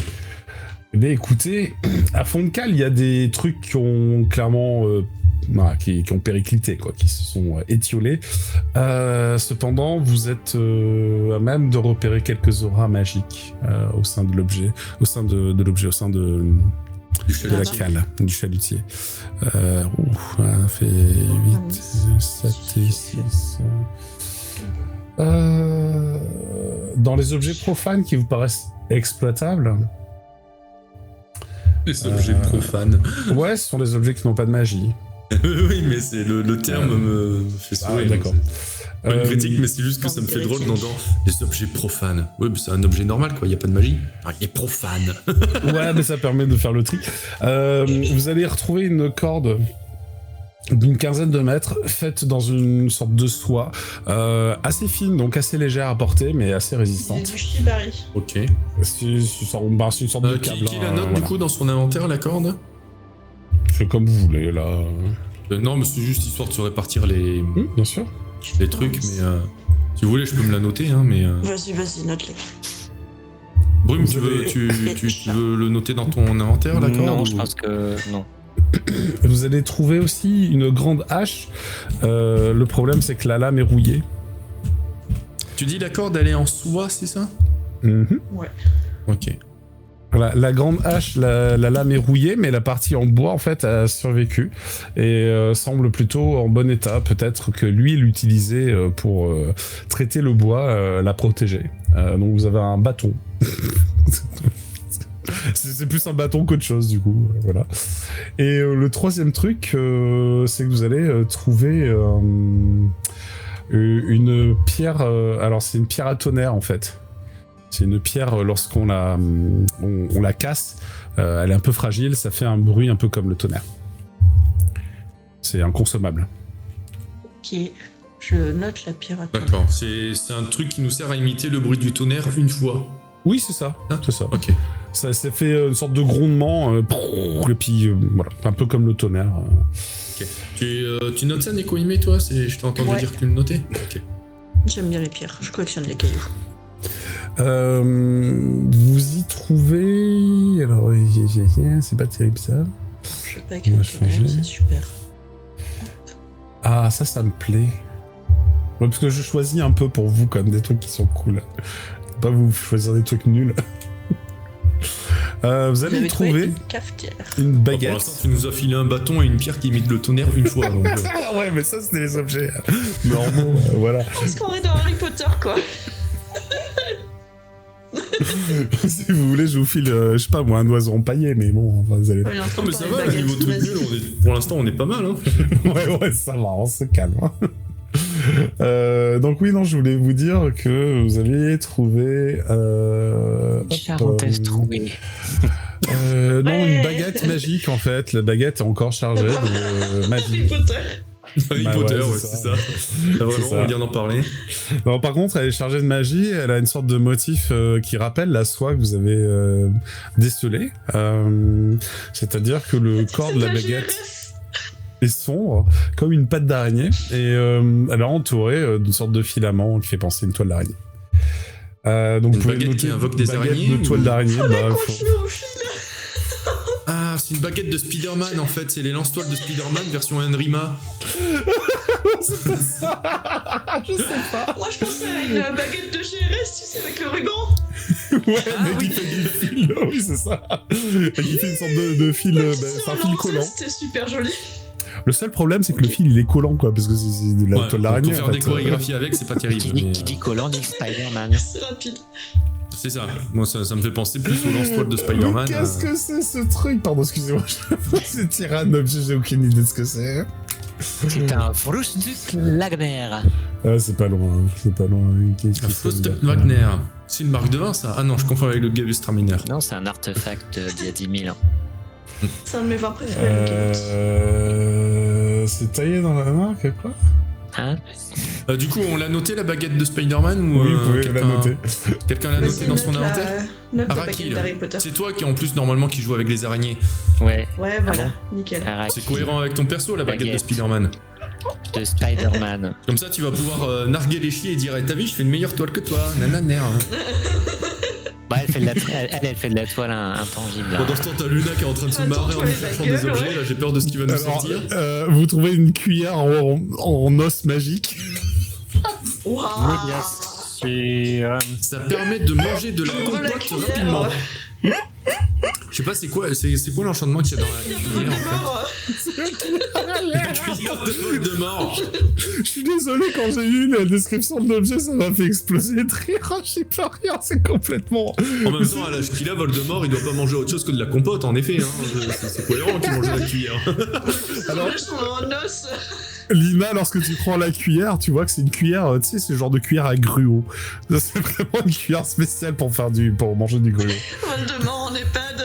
Mais écoutez, à fond de cale, il y a des trucs qui ont clairement qui ont périclité, quoi, qui se sont étiolés. Cependant, vous êtes à même de repérer quelques auras magiques au sein de l'objet, au sein de la cale, du chalutier. Ça fait 8, 7 et 6. Dans les objets profanes qui vous paraissent exploitables.
Les objets profanes.
Ouais, ce sont des objets qui n'ont pas de magie.
Oui, mais c'est le terme me fait sourire.
D'accord.
Pas une critique, mais c'est juste que ça me fait drôle d'entendre les objets profanes. Oui, mais c'est un objet normal, quoi. Il n'y a pas de magie. Ah, il est profane.
Ouais, mais ça permet de faire le tri. Vous allez retrouver une corde d'une quinzaine de mètres, faite dans une sorte de soie, assez fine, donc assez légère à porter, mais assez résistante.
C'est du shibari.
Ok.
C'est une sorte de câble.
Qui la note, du coup, dans son inventaire, la corde?
C'est comme vous voulez, là.
Non, mais c'est juste histoire de se répartir les...
bien sûr.
Les trucs, mais si vous voulez, je peux me la noter, hein, mais...
Vas-y, note-les.
Brume, tu veux le noter dans ton inventaire, la corde?
Non, je pense que non.
Vous allez trouver aussi une grande hache. Le problème, c'est que la lame est rouillée.
Tu dis la corde, elle est en soie, c'est ça?
Ouais.
Ok.
Voilà, la grande hache, la lame est rouillée, mais la partie en bois, en fait, a survécu et semble plutôt en bon état. Peut-être que lui, l'utilisait pour traiter le bois, la protéger. Donc vous avez un bâton. C'est plus un bâton qu'autre chose, du coup. Voilà. Et le troisième truc, c'est que vous allez trouver une pierre... alors, c'est une pierre à tonnerre, en fait. C'est une pierre, lorsqu'on on la casse, elle est un peu fragile, ça fait un bruit un peu comme le tonnerre. C'est inconsommable.
Ok, je note la pierre à tonnerre.
D'accord, c'est un truc qui nous sert à imiter le bruit du tonnerre une fois.
Oui, c'est ça.
Ah,
c'est ça.
Ok.
Ça fait une sorte de grondement, et puis voilà, un peu comme le tonnerre.
Ok. Tu notes ça, Nekohime, toi? Je t'ai entendu dire que tu le notais. Ok.
J'aime bien les pierres, je collectionne les cailloux.
Vous y trouvez... Alors, c'est pas terrible ça.
Je sais pas avec le tonnerre, c'est super.
Ah, ça me plaît. Ouais, parce que je choisis un peu pour vous comme des trucs qui sont cool. Pas vous choisir des trucs nuls. Vous allez trouver
une cafetière.
Une baguette.
Pour l'instant, tu nous as filé un bâton et une pierre qui imite le tonnerre une fois. Donc,
ouais, mais ça, c'était les objets normaux. Voilà.
Est-ce qu'on est dans Harry Potter, quoi?
Si vous voulez, je vous file, je sais pas moi, un oiseau empaillé, mais bon, enfin, vous allez...
non, mais ça va, niveau truc nul, pour l'instant, on est pas mal. Hein.
ouais, ça va, on se calme. Donc oui, non, je voulais vous dire que vous aviez trouvé...
Charentaise trouée.
Non, une baguette magique, en fait. La baguette est encore chargée de magie.
Harry Potter.
Harry Potter, ouais, c'est ça. Vraiment, on vient d'en parler.
Non, par contre, elle est chargée de magie. Elle a une sorte de motif qui rappelle la soie que vous avez décelée. C'est-à-dire que le corps de la baguette est sombre, comme une patte d'araignée, et elle est entourée d'une sorte de filament qui fait penser à une toile d'araignée. Donc,
une baguette qui invoque des araignées.
Une toile d'araignée.
Ah, c'est une baguette de Spider-Man en fait, c'est les lance-toiles de Spider-Man version Henrima.
C'est pas ça. Je sais pas.
Moi je pensais à une baguette de GRS, tu sais, avec le ruban.
Ouais, mais qui fait du fil, oui, c'est ça. Et qui fait une sorte de fil, c'est un fil collant.
C'était super joli.
Le seul problème, c'est que le fil, il est collant, quoi, parce que c'est de la toile d'araignée.
Pour faire des chorégraphies avec, c'est pas terrible.
Qui dit collant dit Spider-Man.
C'est rapide.
C'est ça. Moi, ça me fait penser plus aux lance-toiles de Spider-Man.
Qu'est-ce que c'est ce truc? Pardon, excusez-moi. C'est Tyrann, j'ai aucune idée de ce que c'est.
C'est un Frostduc Wagner.
Ah, c'est pas loin. C'est pas loin.
Un Frostduc Wagner. C'est une marque de vin, ça? Ah non, je confonds avec le Gewürztraminer.
Non, c'est un artefact d'il y a 10 000 ans.
C'est un de mes vins préférés.
C'est taillé dans la marque, quoi?
Hein?
Du coup, on l'a noté la baguette de Spider-Man ou
oui, vous pouvez la noter.
Quelqu'un l'a noté dans son inventaire?
Araki,
c'est toi qui en plus normalement qui joue avec les araignées.
Ouais.
Ouais, voilà, nickel.
C'est cohérent avec ton perso la baguette de Spider-Man.
De Spider-Man.
Comme ça, tu vas pouvoir narguer les chiens et dire t'as vu, je fais une meilleure toile que toi, nanana.
Bah, elle fait de la toile intangible.
Pendant ce temps, t'as Luna qui est en train de se marrer en cherchant des objets. Là, j'ai peur de ce qui va nous sortir.
Vous trouvez une cuillère en os magique.
Waouh.
Ça permet de manger de la compote rapidement. Je sais pas c'est quoi l'enchantement qu'il y a dans la cuillère en fait. La cuillère de Voldemort.
Je suis désolé, quand j'ai lu la description de l'objet, ça m'a fait exploser de rire. J'y peux rien, c'est complètement...
En même temps, à l'âge qu'il a, Voldemort, il doit pas manger autre chose que de la compote, en effet. Hein. C'est cohérent qu'il mange de la cuillère.
Alors, son os.
Lina, lorsque tu prends la cuillère, tu vois que c'est une cuillère, tu sais, c'est le genre de cuillère à gruau. C'est vraiment une cuillère spéciale pour manger du gruau.
Voldemort en EHPAD.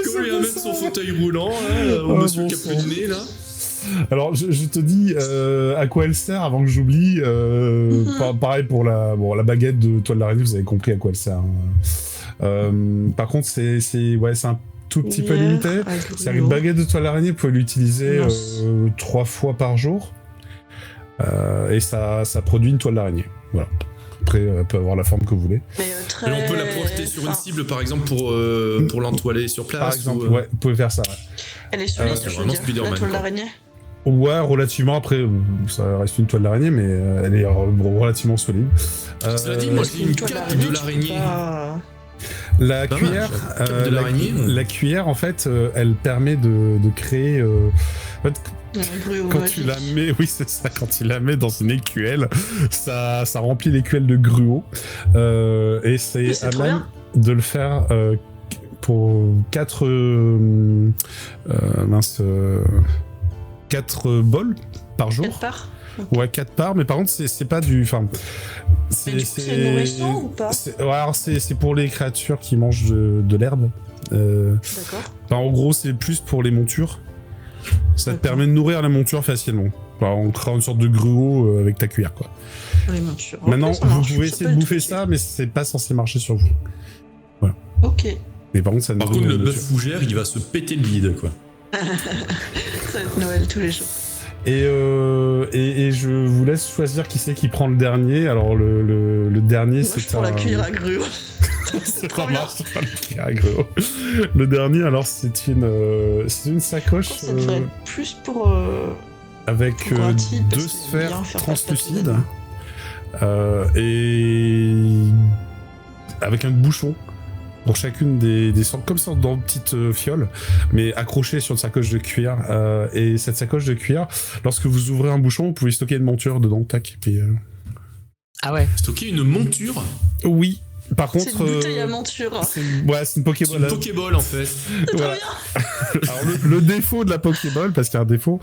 Comment il va mettre son fauteuil roulant là, au monsieur qui a plus de nez là.
Alors je te dis à quoi elle sert avant que j'oublie. Pareil pour la baguette de toile d'araignée, vous avez compris à quoi elle sert. Par contre c'est un tout petit peu limité. C'est une baguette de toile d'araignée, vous pouvez l'utiliser 3 fois par jour. Et ça produit une toile d'araignée. Voilà. Après, elle peut avoir la forme que vous voulez.
Mais
Et on peut la projeter sur une cible, par exemple, pour l'entoiler sur place.
Par exemple,
ou,
ouais, vous pouvez faire ça. Ouais.
elle est solide,
c'est
je veux
vraiment
dire,
Spider-Man,
la toile
quoi.
d'araignée.
Ouais, relativement. Après, ça reste une toile d'araignée, mais elle est relativement solide.
Cela dit, moi j'ai une
toile
cape de l'araignée.
La
Pas
cuillère,
mal, cape de l'araignée.
la cuillère, en fait, elle permet de créer. En fait, quand tu la mets, oui c'est ça, quand tu la mets dans une écuelle, ça remplit l'écuelle de gruau. Et c'est
c'est
à
trop
même
bien.
de le faire pour 4 bols par jour.
4 parts.
Ouais, 4 parts, mais par contre, c'est pas du. Enfin,
Mais du coup, c'est nourrissant ou pas?
Ouais, alors c'est pour les créatures qui mangent de l'herbe.
D'accord.
Enfin, en gros, c'est plus pour les montures. Ça te permet de nourrir la monture facilement. Enfin, en créant une sorte de gruau avec ta cuillère, quoi.
Les montures.
Maintenant,
Ok, ça
vous
marche,
pouvez
ça
essayer
peut
de
être
bouffer
utile.
ça, mais c'est pas censé marcher sur vous.
Ok.
Mais par contre, ça
Par
nourrit
contre,
la
le bœuf
monture.
fougère, il va se péter le bide, quoi.
Ça va être Noël tous les jours.
Et je vous laisse choisir qui c'est qui prend le dernier. Alors, le dernier,
Moi, je
c'est
prends la cuillère à gruau.
C'est
trop
pas
bien.
marche, pas le cuillère à gruau. Le dernier, alors, c'est une sacoche
Ça devrait être plus pour...
avec
pour un type, parce
2
qu'il aime
sphères
bien faire
translucides et avec un bouchon pour chacune des sortes, comme ça dans une petite fiole, mais accrochée sur une sacoche de cuir. Et cette sacoche de cuir, lorsque vous ouvrez un bouchon, vous pouvez stocker une monture dedans, tac. Et puis,
Ah ouais.
Stocker une monture.
oui. Par contre,
C'est une bouteille à monture.
c'est une
C'est
Pokéball.
une Pokéball, en fait.
Voilà. Alors le défaut de la Pokéball, parce qu'il y a un défaut,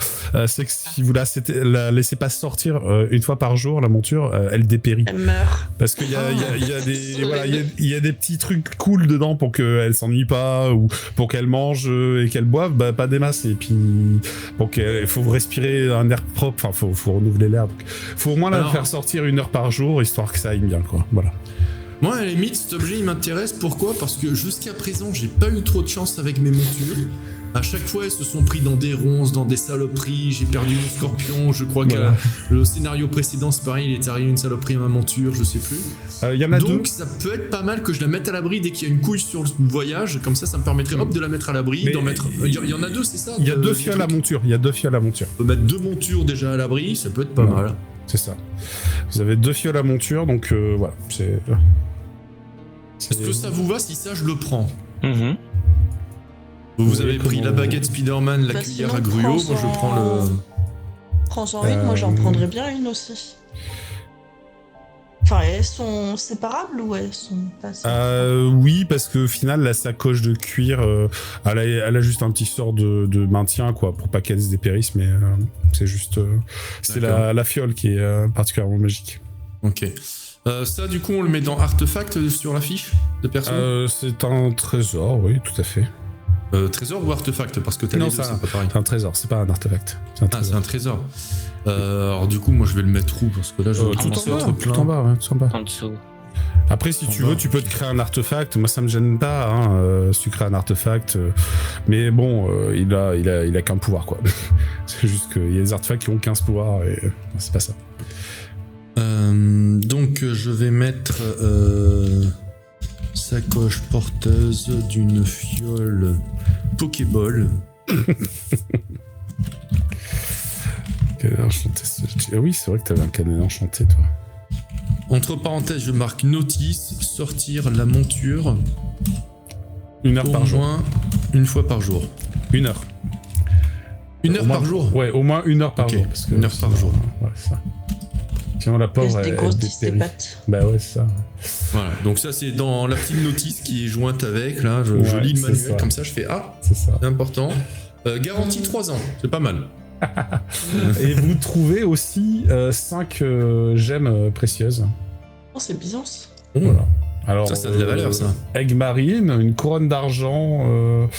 c'est que si vous la laissez pas sortir une fois par jour, la monture, elle dépérit.
Elle meurt.
Parce qu'il y a des voilà, il y a des petits trucs cool dedans pour qu'elle s'ennuie pas ou pour qu'elle mange et qu'elle boive, bah pas des masses. Et puis pour qu'elle faut respirer un air propre, enfin faut renouveler l'air. Donc faut au moins la faire sortir 1 heure par jour histoire que ça aille bien, quoi. Voilà.
Moi, à la limite, cet objet, il m'intéresse. Pourquoi? Parce que jusqu'à présent, j'ai pas eu trop de chance avec mes montures. À chaque fois, elles se sont pris dans des ronces, dans des saloperies. J'ai perdu mon scorpion. Je crois
Voilà.
que le scénario précédent, c'est pareil, il est arrivé une saloperie à ma monture, je sais plus.
Y en a
Donc,
deux.
ça peut être pas mal que je la mette à l'abri dès qu'il y a une couille sur le voyage. Comme ça me permettrait hop, de la mettre à l'abri.
Mais
D'en mettre... Il y en a 2, c'est ça?
Il y a 2 fioles à monture. Il y a 2 fioles à monture.
On peut mettre 2 montures déjà à l'abri, ça peut être pas
Ouais.
mal.
C'est ça. Vous avez 2 fioles à monture, donc voilà.
Est-ce que ça vous va si ça, je le prends?
Mhm.
Vous avez pris
comment-
la baguette Spider-Man, la
Bah,
cuillère
sinon,
à gruau, moi je
prends-en-
prends le...
Prends-en une, moi j'en prendrais bien une aussi. Enfin, elles sont séparables ou elles sont pas séparables?
Oui, parce que au final, la sacoche de cuir, elle a juste un petit sort de maintien, quoi, pour pas qu'elle se dépérisse, mais c'est juste... c'est
D'accord.
la fiole qui est particulièrement magique.
Ok. Ça, du coup, on le met dans artefact sur la fiche de perso.
C'est un trésor, oui, tout à fait.
Trésor ou artefact? Parce que t'as
Non,
les deux,
ça-
c'est pas pareil.
C'est un trésor, c'est pas un artefact. C'est un
Ah, c'est
trésor.
un trésor. Alors du coup, moi je vais le mettre où? Parce que là, je vais
Tout
commencer
en
à
bas,
être
tout
plein.
en bas, ouais, tout en bas.
En dessous.
Après, si tu
En
veux,
bas,
tu peux te créer un artefact. Moi, ça me gêne pas, hein, si tu crées un artefact. Mais bon, il a qu'un pouvoir, quoi. C'est juste qu'il y a des artefacts qui ont 15 pouvoirs et c'est pas ça.
Donc je vais mettre sacoche porteuse d'une fiole Pokéball.
Canard enchanté. Ah oui, c'est vrai que t'avais un canard enchanté, toi.
Entre parenthèses, je marque notice, sortir la monture
1 heure
au
par jour.
moins une fois par jour.
1 heure.
1 heure
Au moins-
par jour?
Ouais, au moins 1 heure par
Ok,
jour. Parce que
1 heure par
sinon,
jour.
Ouais, c'est ça. Sinon, la
Elles
pauvre,
se
elle
dégrossissent tes
dépérit.
pattes.
Bah ouais, c'est ça.
Voilà, donc ça c'est dans la petite notice qui est jointe avec, là, je
Ouais,
lis le
c'est
manuel,
ça.
comme ça je fais ah,
C'est ça.
c'est important. Garantie 3 ans, c'est pas mal.
Et vous trouvez aussi 5 gemmes précieuses.
Oh, c'est Byzance.
Voilà. Alors,
Ça a de la valeur, ça.
Egg marine, une couronne d'argent.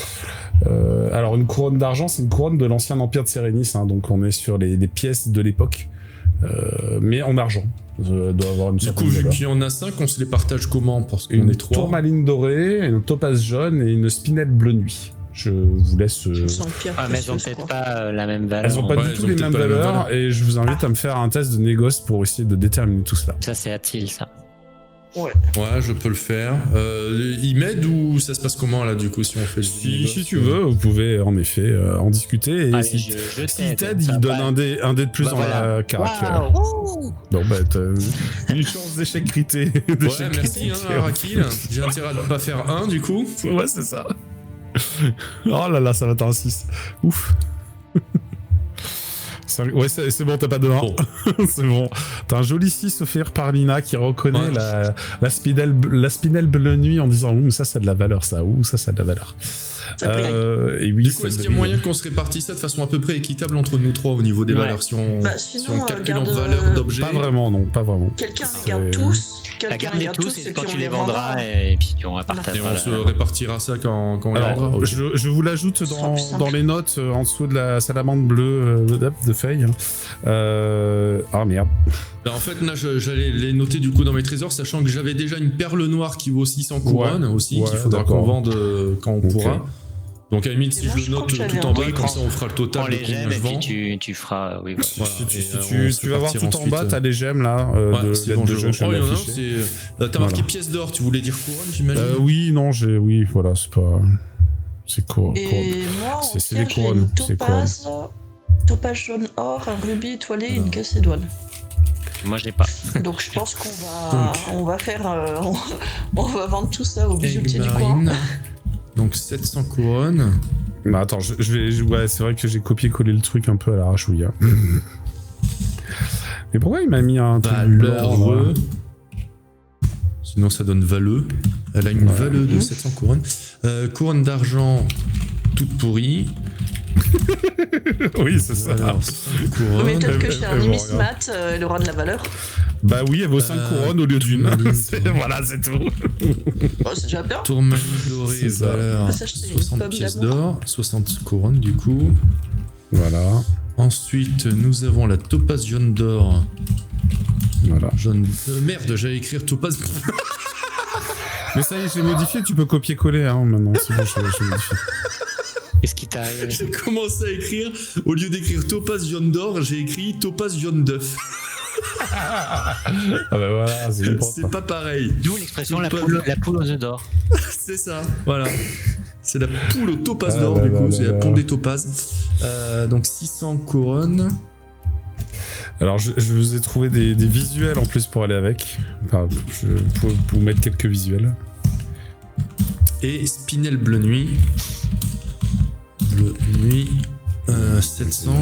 Alors, une couronne d'argent, c'est une couronne de l'ancien empire de Sérénis. Hein, donc, on est sur les pièces de l'époque, mais en argent. Doit avoir une
Du
certaine
coup, vu
valeur.
qu'il y en a 5, on se les partage comment? Parce qu'on
Une
est 3.
tourmaline dorée, une topaze jaune et une spinette bleu nuit. Je vous laisse.
Sans pierre
Ah, mais elles ont
précieuse,
peut-être
quoi.
pas la même valeur.
Elles ont pas
Ouais,
du
elles
tout
ont
les
peut-être
mêmes
pas la même
valeurs
valeur.
et je vous invite à me faire un test de négoce pour essayer de déterminer tout cela.
Ça, c'est Atil, ça.
Ouais.
Ouais, je peux le faire. Il m'aide ou ça se passe comment là du coup si on fait le
Si tu veux, vous pouvez en effet en discuter. Et
Allez,
si
je
s'il
t'aide,
t'aide,
ça
il donne
va.
un dé de plus
Bah,
dans
voilà.
la carac.
Waouh.
Donc bah t'as une chance d'échec crité.
Ouais,
d'échec
merci
crité.
Rakil. J'ai intérêt à ne pas faire 1 du coup.
Ouais, c'est ça. Oh là là, ça va être un 6. Ouf. Ouais, c'est bon, t'as pas de 1.
Bon.
C'est bon. T'as un joli 6 offert par Lina qui reconnaît
Ouais.
la spinelle bleue nuit en disant ouh, ça a de la valeur, ça. Ouh, ça a de la valeur.
Ça brille.
Et oui,
Du coup, est-ce qu'il y a moyen qu'on se répartisse ça de façon à peu près équitable entre nous trois au niveau des
Ouais.
valeurs si on,
Bah,
si
sinon,
on calcule en
garde,
valeur d'objet?
Pas vraiment, non, pas vraiment.
Quelqu'un
C'est-
les garde tous.
La
Quelqu'un
garde
les
les
garde
tous,
tous
et
et
quand
puis
tu
on
les
les
vendras,
vendra.
et puis on
Et
repartagera.
on se répartira ça quand on les
Alors,
vendra. Ok.
je vous l'ajoute
Ce sera plus simple.
dans les notes en dessous de la salamandre bleue de feuilles. Ah merde.
Bah, en fait, là, j'allais les noter du coup dans mes trésors, sachant que j'avais déjà une perle noire qui vaut 600 couronnes aussi,
ouais,
qu'il faudra
d'accord.
qu'on vende quand on
Ok.
pourra. Donc à la limite,
Et
si
moi,
je
je
le
crois
note
que j'avais
tout
un
en bas,
truc
comme ça on fera le total
Prends
de
les
combien
gemmes
je
et
vends.
puis tu feras. Oui, voilà.
Voilà,
Si
et,
tu
on se
vas voir
répartira
tout en bas,
ensuite.
t'as les gemmes là
Ouais,
de
c'est
l'aide
bon,
de
je
jeu, je
oh,
viens
il y en a un,
d'afficher.
t'as marqué
Voilà.
pièce d'or, tu voulais dire couronne, j'imagine?
Oui, non, oui, voilà, c'est pas. C'est couronne.
Et moi,
C'est- c'est
en
les
pire, j'ai
couronnes,
une
c'est
topaz jaune or, un rubis étoilé et
Alors.
une calcédoine.
Moi, je l'ai pas.
Donc je pense qu'on
Donc.
va faire, on va vendre tout ça au bijoutier du
Aigle
coin.
marine. Donc 700 couronnes.
Mais attends, ouais, c'est vrai que j'ai copié-collé le truc un peu à l'arrachouille. Hein. Mais pourquoi il m'a mis un truc blanc,
Valeureux. Sinon ça donne valeux. Elle a une
Ouais.
valeux de 700 couronnes. Couronne d'argent toute pourrie.
Oui, c'est ça.
Alors, 5 couronnes.
Mais peut-être que
elle-
chez
elle
un
vaut
numismat, elle aura de la valeur.
Bah oui, elle vaut 5 couronnes au lieu d'une.
tourmaline,
Voilà, c'est tout.
Oh, c'est déjà bien.
Tourmaline dorée,
C'est ça.
valeur
On peut s'acheter une
60
pomme
pièces
d'amour.
d'or, 60 couronnes du coup.
Voilà,
Ensuite, nous avons la topaze jaune d'or.
voilà.
Jaune. Merde, j'allais écrire topaze.
Mais ça y est, j'ai modifié, tu peux copier-coller hein, maintenant. C'est bon, je modifie.
Qu'est-ce qui t'arrive?
J'ai commencé à écrire, au lieu d'écrire topaze jaune d'or, j'ai écrit topaze jaune d'œuf.
Ah bah voilà, c'est une
C'est pas pareil.
D'où l'expression la
Pas-
poule aux œufs d'or.
C'est ça, voilà. C'est la poule au topaz
Ah
d'or,
là
du coup,
là
c'est
là
la
là.
poule des topazes. Donc 600 couronnes.
Alors, je vous ai trouvé des visuels en plus pour aller avec. Enfin, je peux vous mettre quelques visuels.
Et Spinel Bleu Nuit. Bleu Nuit. 700.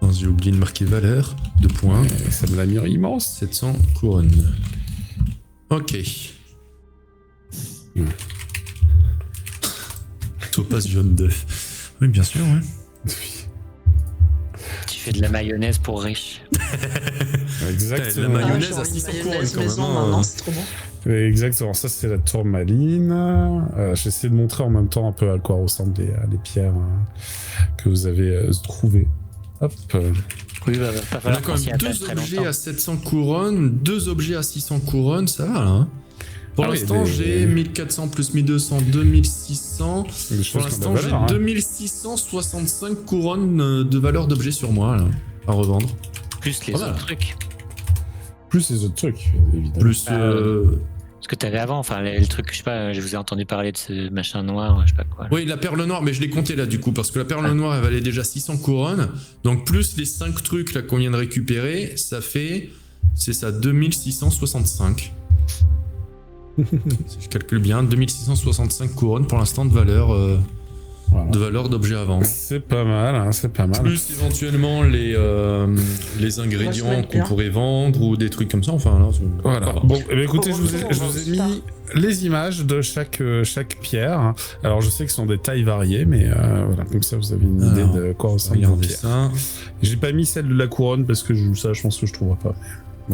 Oh, j'ai oublié de marquer valeur. 2 points.
Et ça me l'a mis immense.
700 couronnes. Ok. Topaz jaune d'œuf. Oui, bien sûr, ouais.
Tu fais de la mayonnaise pour riches.
Exactement.
La mayonnaise
j'ai
à
envie de
600
mayonnaise
couronnes, quand
maison
même, hein.
maintenant, c'est trop bon.
Exactement, ça c'est la tourmaline. J'essaie de montrer en même temps un peu à quoi ressemblent les pierres que vous avez trouvées. Hop.
Oui, bah, va pas
On a
falloir
quand
qu'on s'y
même
attache
2
très
objets
longtemps.
à 700 couronnes, 2 objets à 600 couronnes, ça va là. Hein. Pour
Ah oui,
l'instant,
mais-
j'ai 1400 plus 1200, 2600.
Des
Pour
choses qui ont de
l'instant,
la
j'ai
valeur, hein.
2665 couronnes de valeur d'objet sur moi là, à revendre.
Plus les
Pas mal.
autres trucs.
Plus les autres trucs, évidemment.
Plus.
Ce que t'avais avant, enfin, le truc, je sais pas, je vous ai entendu parler de ce machin noir, je sais pas quoi.
Oui, la perle noire, mais je l'ai compté là du coup, parce que la perle noire elle valait déjà 600 couronnes. Donc, plus les 5 trucs là qu'on vient de récupérer, ça fait. C'est ça, 2665. Si je calcule bien, 2665 couronnes pour l'instant de valeur
Voilà.
d'objet à vendre.
C'est pas mal, hein, c'est pas mal.
Plus éventuellement les ingrédients
mettre
qu'on
bien.
pourrait vendre ou des trucs comme ça. Enfin, là,
Voilà. Bon, eh bien, écoutez,
Au
je vous ai
retour, on
mis
va
les images de chaque pierre. Alors, je sais que ce sont des tailles variées, mais voilà, comme ça, vous avez une idée
Alors,
de quoi ressemble vos
regardez
pierres.
ça.
J'ai pas mis celle de la couronne parce que je pense que je trouverai pas.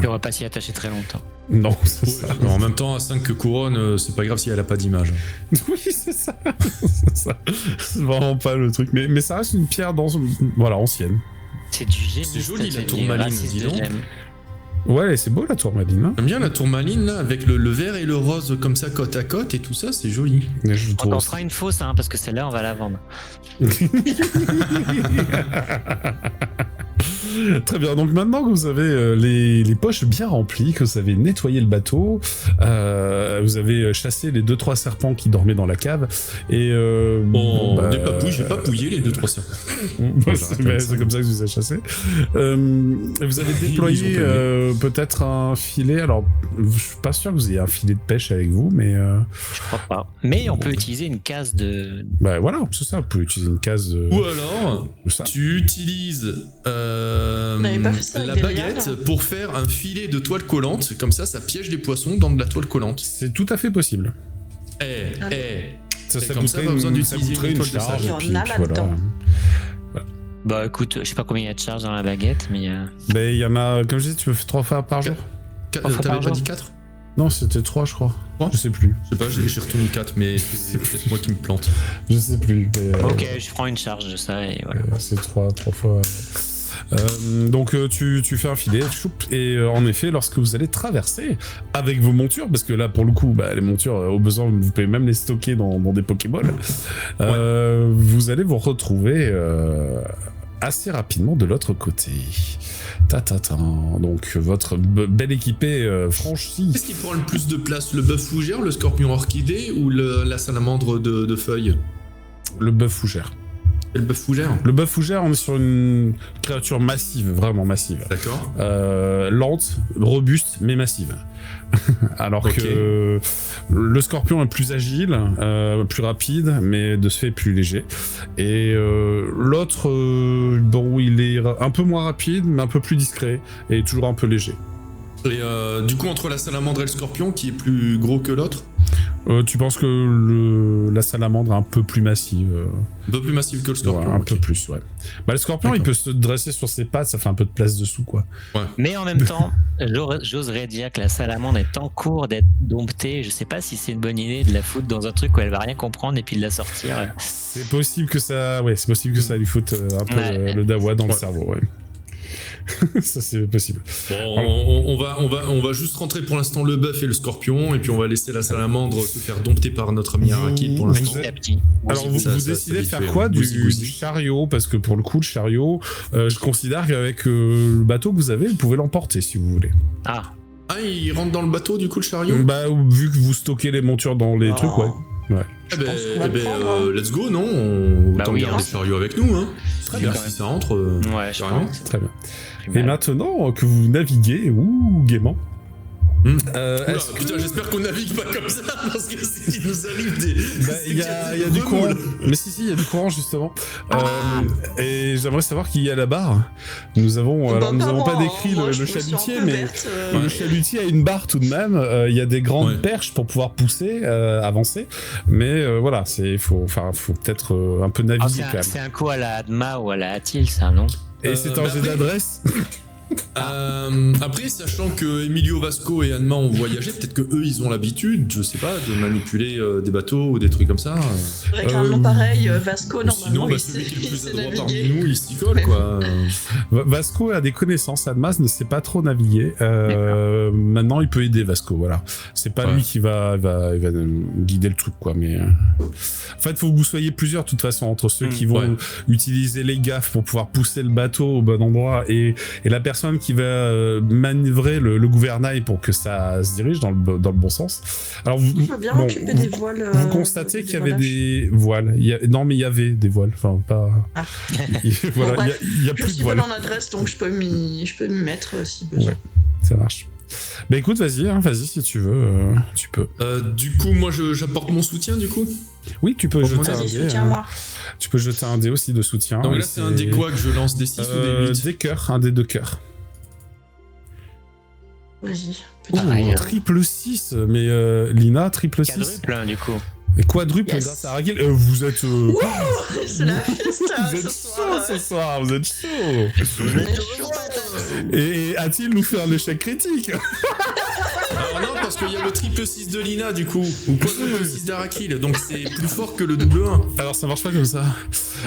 Et on va pas s'y attacher très longtemps.
Non, c'est ça.
Ouais, en même temps, à 5 couronnes, c'est pas grave si elle a pas d'image.
Oui, c'est ça. C'est ça. C'est vraiment pas le truc. Mais ça reste une pierre voilà, ancienne.
C'est du génie.
C'est joli, la
cette
tourmaline,
raciste
dis
de
donc.
gemme.
Ouais, c'est beau la tourmaline. Hein.
J'aime bien la tourmaline là, avec le vert et le rose comme ça côte à côte et tout ça, c'est joli.
Mais je
On
trouve
en fera une fausse, hein, parce que celle-là, on va la vendre.
Très bien, donc maintenant que vous avez les poches bien remplies, que vous avez nettoyé le bateau, vous avez chassé les 2-3 serpents qui dormaient dans la cave, et...
des papouilles, j'ai papouillé les 2-3 serpents.
C'est comme ça que vous avez chassé. Vous avez déployé peut-être un filet, alors je suis pas sûr que vous ayez un filet de pêche avec vous, mais...
Je crois pas. Mais on peut utiliser une case de...
Bah voilà, c'est ça, vous pouvez utiliser une case...
Ou alors, tu utilises la baguette pour faire un filet de toile collante, comme ça piège les poissons dans de la toile collante.
C'est tout à fait possible. Ça coûterait une charge, et puis voilà.
Bah écoute, je sais pas combien il y a de charge dans la baguette, mais...
Ben il y en a, comme je dis, tu peux faire 3 fois par jour.
T'avais pas dit 4 ?
Non, c'était 3, je crois. 3 je sais plus.
Je sais pas, j'ai retenu 4, mais c'est peut-être moi qui me plante.
Je sais plus. Mais,
ok, je prends une charge de ça et voilà.
C'est 3 fois. Donc tu fais un filet, et en effet, lorsque vous allez traverser avec vos montures, parce que là pour le coup, les montures, au besoin, vous pouvez même les stocker dans des Pokéballs, vous allez vous retrouver assez rapidement de l'autre côté. Donc votre belle équipée franchit.
Qu'est-ce qui prend le plus de place, le bœuf fougère, le scorpion orchidée ou la salamandre de feuilles ?
Le bœuf fougère.
Et le bœuf fougère ?
Le bœuf fougère, on est sur une créature massive, vraiment massive.
D'accord.
Lente, robuste, mais massive. Alors que le scorpion est plus agile, plus rapide, mais de ce fait plus léger. Et l'autre, il est un peu moins rapide, mais un peu plus discret, et toujours un peu léger.
Et du coup, entre la salamandre et le scorpion, qui est plus gros que l'autre ?
Tu penses que la salamandre est un peu plus massive
Un peu plus massive que le scorpion.
Ouais, un peu plus, ouais. Le scorpion, il peut se dresser sur ses pattes, ça fait un peu de place dessous, quoi.
Ouais.
Mais en même temps, j'oserais dire que la salamandre est en cours d'être domptée. Je sais pas si c'est une bonne idée de la foutre dans un truc où elle va rien comprendre et puis de la sortir.
C'est possible que ça lui foute un peu le dawa dans le cerveau, ouais. Ça c'est possible.
Bon, on va juste rentrer pour l'instant le bœuf et le scorpion, et puis on va laisser la salamandre se faire dompter par notre ami Arakil pour l'instant.
Alors vous décidez de faire quoi du chariot, parce que pour le coup le chariot, je considère qu'avec le bateau que vous avez, vous pouvez l'emporter si vous voulez.
Ah, il rentre dans le bateau du coup le chariot ?
Vu que vous stockez les montures dans les trucs, ouais.
Let's go, non ? Autant garder le chariot avec nous, hein. Très bien, si ça rentre.
Ouais, je pense.
Très bien. Et maintenant que vous naviguez, gaiement.
Putain, j'espère qu'on navigue pas comme ça, parce que s'il nous arrive des.
Il y a du courant. Mais si, il y a du courant justement. Et j'aimerais savoir qui est à la barre. Nous avons pas décrit le chalutier, mais le chalutier a une barre tout de même. Il y a des grandes perches pour pouvoir pousser, avancer. Mais voilà, faut peut-être un peu naviguer quand même.
C'est un coup à la Adma ou à la Atil, ça, non ?
Et c'est un jeu d'adresse.
Après, sachant que Emilio Vasco et Anma ont voyagé, peut-être que eux ils ont l'habitude, je sais pas, de manipuler des bateaux ou des trucs comme ça.
Avec un nom pareil, Vasco, normalement,
sinon, celui qui est le plus adroit parmi nous, il s'y colle, quoi.
Vasco a des connaissances, Anma ne sait pas trop naviguer. Maintenant, il peut aider Vasco, voilà. C'est pas lui qui va guider le truc, quoi. Mais en fait, faut que vous soyez plusieurs, de toute façon, entre ceux qui vont utiliser les gaffes pour pouvoir pousser le bateau au bon endroit et la personne qui va manœuvrer le gouvernail pour que ça se dirige dans le bon sens. Alors vous constatez qu'il y avait des voiles. Non, mais il y avait des voiles. Enfin, pas. Voilà, il y a plus de voiles.
Je suis pas en adresse, donc je peux m'y mettre si besoin.
Ouais, ça marche. Bah écoute, vas-y si tu veux, tu peux.
Du coup, moi j'apporte mon soutien, du coup.
Oui, tu peux jeter un dé.
Soutiens-moi.
Tu peux jeter un dé aussi de soutien.
Donc là, c'est un dé quoi que je lance, des 6 ou des 8 ?
Des cœurs, un dé de cœur.
Vas-y.
Triple 6, mais Lina, triple 6.
Quadruple, du coup.
Et quadruple grâce à Arakil. Vous êtes.
C'est la fiesta.
Vous êtes chaud ce soir, vous êtes chaud. Et a-t-il nous fait un échec critique ?
Alors non, parce qu'il y a le triple 6 de Lina, du coup. Ou quadruple 6 d'Arakil, donc c'est plus fort que le double 1.
Alors ça marche pas comme ça.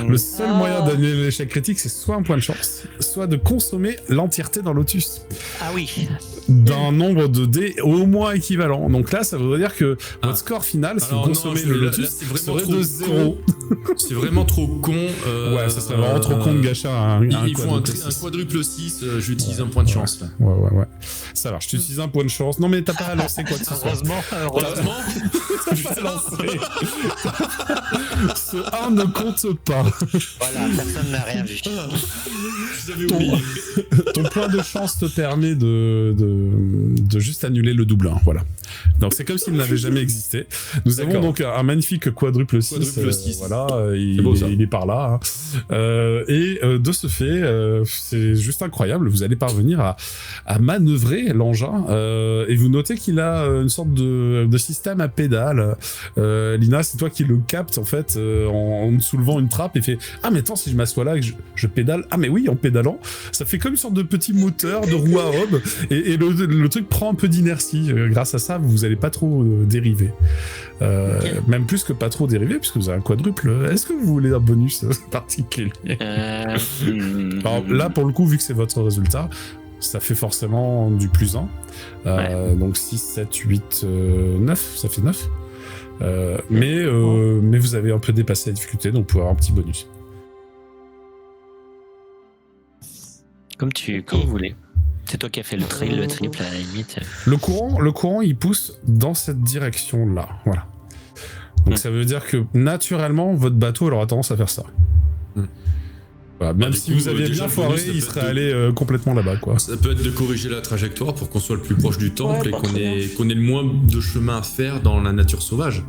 Le seul moyen d'annuler l'échec critique, c'est soit un point de chance, soit de consommer l'entièreté d'un lotus.
Ah oui.
d'un nombre de dés au moins équivalent. Donc là, ça voudrait dire que votre score final, si vous consommez le lotus, serait de 0.
C'est vraiment trop con.
Ouais, ça serait vraiment trop con de gâcher un
il faut un quadruple 6, j'utilise un point de chance. Là.
Ouais. Ça marche, tu utilises un point de chance. Non mais t'as pas à lancer quoi que ce soit.
Heureusement.
Tu vas lancer. Ce 1 ne compte pas.
Voilà, personne n'a rien vu.
J'avais oublié.
Ton point de chance te permet de juste annuler le double 1, voilà. Donc c'est comme s'il n'avait jamais existé. Nous avons donc un magnifique quadruple 6. Voilà, il est par là. Hein. Et de ce fait, c'est juste incroyable. Vous allez parvenir à manœuvrer l'engin. Et vous notez qu'il a une sorte de système à pédale. Lina, c'est toi qui le capte en fait en soulevant une trappe et fait « Ah mais attends, si je m'assois là et que je pédale, ah mais oui, en pédalant, ça fait comme une sorte de petit moteur de roue à hob et le truc prend un peu d'inertie. Grâce à ça, vous n'allez pas trop dériver. Même plus que pas trop dériver, puisque vous avez un quadruple. Est-ce que vous voulez un bonus particulier Alors là, pour le coup, vu que c'est votre résultat, ça fait forcément du plus 1. Donc 6, 7, 8, 9, ça fait 9. Mais vous avez un peu dépassé la difficulté, donc vous pouvez avoir un petit bonus.
Comme vous voulez. C'est toi qui as fait le triple à la limite.
Le courant, il pousse dans cette direction-là. Voilà. Donc ça veut dire que naturellement, votre bateau aura tendance à faire ça. Voilà, même si vous aviez bien foiré, il serait allé complètement là-bas, quoi.
Ça peut être de corriger la trajectoire pour qu'on soit le plus proche du temple et qu'on ait le moins de chemin à faire dans la nature sauvage.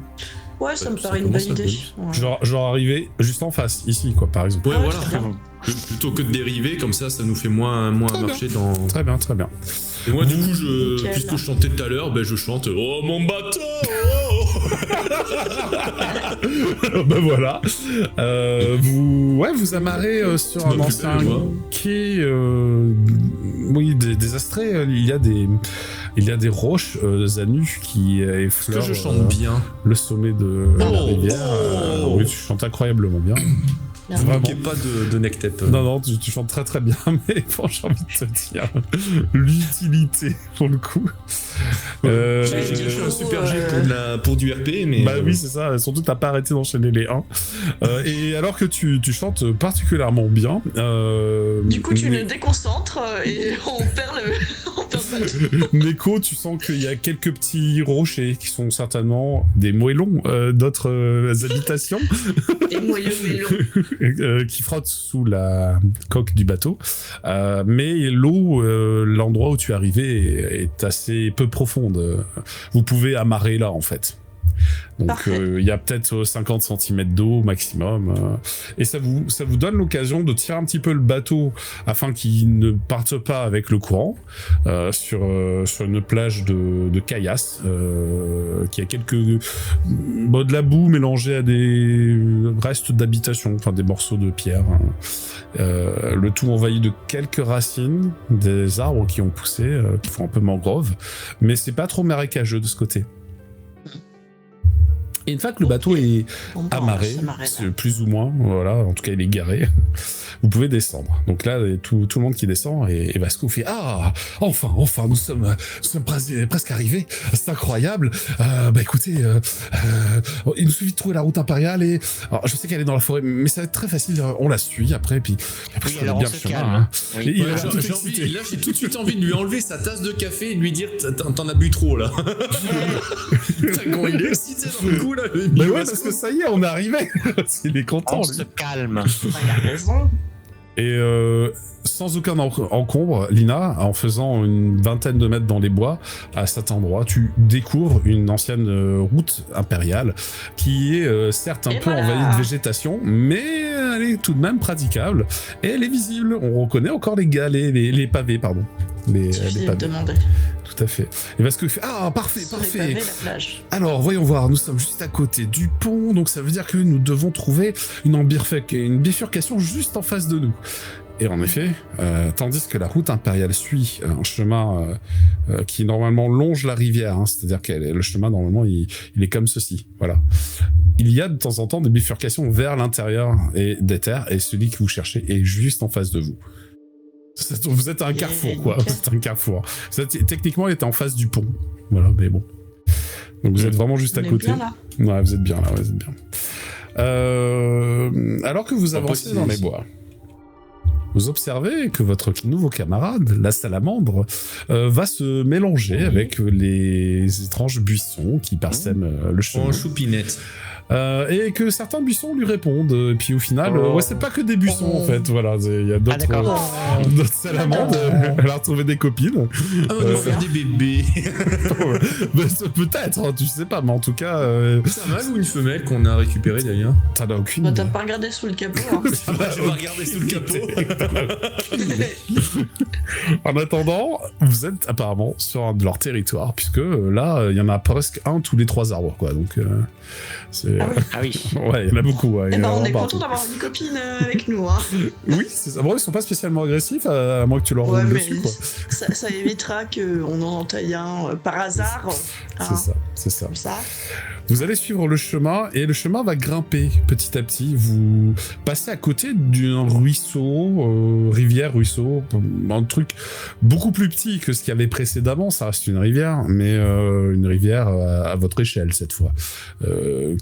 Ouais, ça me paraît une bonne idée.
Genre arriver juste en face, ici, quoi, par exemple.
Ouais, voilà. Plutôt que de dériver, comme ça nous fait moins marcher dans...
Très bien.
Et moi, du coup, puisque je chantais tout à l'heure, je chante « Oh, mon bateau !»
Ben voilà. Vous amarrez sur un ancien quai désastré. Il y a des roches à nu qui effleurent.
Est-ce que je chante bien
le sommet de la rivière. Oui, tu chantes incroyablement bien.
Ne manquez pas de neck-tête.
Non, tu chantes très très bien, mais bon, j'ai envie de te dire l'utilité pour le coup.
J'ai fait un super jet pour du RP, mais...
Bah oui, c'est ça, surtout t'as pas arrêté d'enchaîner les 1. Et alors que tu chantes particulièrement bien...
Du coup, tu le déconcentres et on perd le...
Neko, tu sens qu'il y a quelques petits rochers qui sont certainement des moellons d'autres habitations.
Des moellons.
Qui frottent sous la coque du bateau. Mais l'eau, l'endroit où tu es arrivé est assez peu profonde. Vous pouvez amarrer là, en fait. Donc il y a peut-être 50 cm d'eau maximum. Et ça vous donne l'occasion de tirer un petit peu le bateau afin qu'il ne parte pas avec le courant sur une plage de caillasse qui a de la boue mélangée à des restes d'habitation, enfin des morceaux de pierre. Le tout envahi de quelques racines des arbres qui ont poussé, qui font un peu mangrove, mais c'est pas trop marécageux de ce côté. Et une fois que le bateau est amarré, plus ou moins, voilà, en tout cas il est garé, vous pouvez descendre. Donc là, tout le monde qui descend, et Vasco fait « Ah, enfin, nous sommes presque arrivés, c'est incroyable. Écoutez, il nous suffit de trouver la route impériale, et alors, je sais qu'elle est dans la forêt, mais ça va être très facile, on la suit après, puis
oui, alors bien le chemin.
Oui. J'ai tout de suite envie de lui enlever sa tasse de café et de lui dire « T'en as bu trop, là. » Quand il est excité dans le coup, là.
Mais ouais, parce que ça y est, on est arrivé. Il est content.
On se calme.
Il a raison.
Et sans aucun encombre, Lina, en faisant une vingtaine de mètres dans les bois, à cet endroit, tu découvres une ancienne route impériale qui est certes un peu envahie de végétation, mais elle est tout de même praticable et elle est visible. On reconnaît encore les pavés, pardon. Les pavés.
Demander.
Tout à fait. Et parce que parfait.
Pavés, la plage.
Alors, voyons voir, nous sommes juste à côté du pont, donc ça veut dire que nous devons trouver une bifurcation juste en face de nous. Et en effet, tandis que la route impériale suit un chemin qui normalement longe la rivière, hein, c'est-à-dire que le chemin normalement il est comme ceci, voilà. Il y a de temps en temps des bifurcations vers l'intérieur des terres, et celui que vous cherchez est juste en face de vous. Vous êtes à un carrefour, quoi. Vous êtes à un carrefour. Techniquement, il était en face du pont. Voilà, mais bon. Donc vous êtes vraiment juste à côté.
Bien là.
Ouais, vous êtes bien là, ouais, vous êtes bien. Alors que vous avancez dans les bois, vous observez que votre nouveau camarade, la salamandre, va se mélanger avec les étranges buissons qui parsèment le chemin.
En choupinette.
Et que certains buissons lui répondent. Et puis au final, ouais, c'est pas que des buissons en fait. Voilà, il y a d'autres salamandres. Elle a retrouvé des copines.
Ah, on va faire des bébés.
Peut-être, hein, tu sais pas, mais en tout cas.
C'est un mâle ou une femelle qu'on a récupéré d'ailleurs?
T'en as aucune
Bah,
idée.
t'as pas regardé sous le capot. Hein.
Je vais regarder sous le capot.
En attendant, vous êtes apparemment sur un de leur territoire, puisque là, il y en a presque un tous les 3 arbres, quoi. Donc, c'est.
Ah oui.
Ouais, il y en a beaucoup. Ouais,
Eh ben, on est
partout.
content d'avoir une copine avec nous. Hein.
Oui, c'est ça. Bon, ils sont pas spécialement agressifs, à moins que tu leur
Ouais,
roules
mais
dessus, quoi.
ça évitera qu'on en entaille un par hasard.
C'est ça, c'est ça.
Comme ça.
Vous allez suivre le chemin et le chemin va grimper petit à petit. Vous passez à côté d'un ruisseau, ruisseau, un truc beaucoup plus petit que ce qu'il y avait précédemment. Ça reste une rivière, mais une rivière à votre échelle cette fois.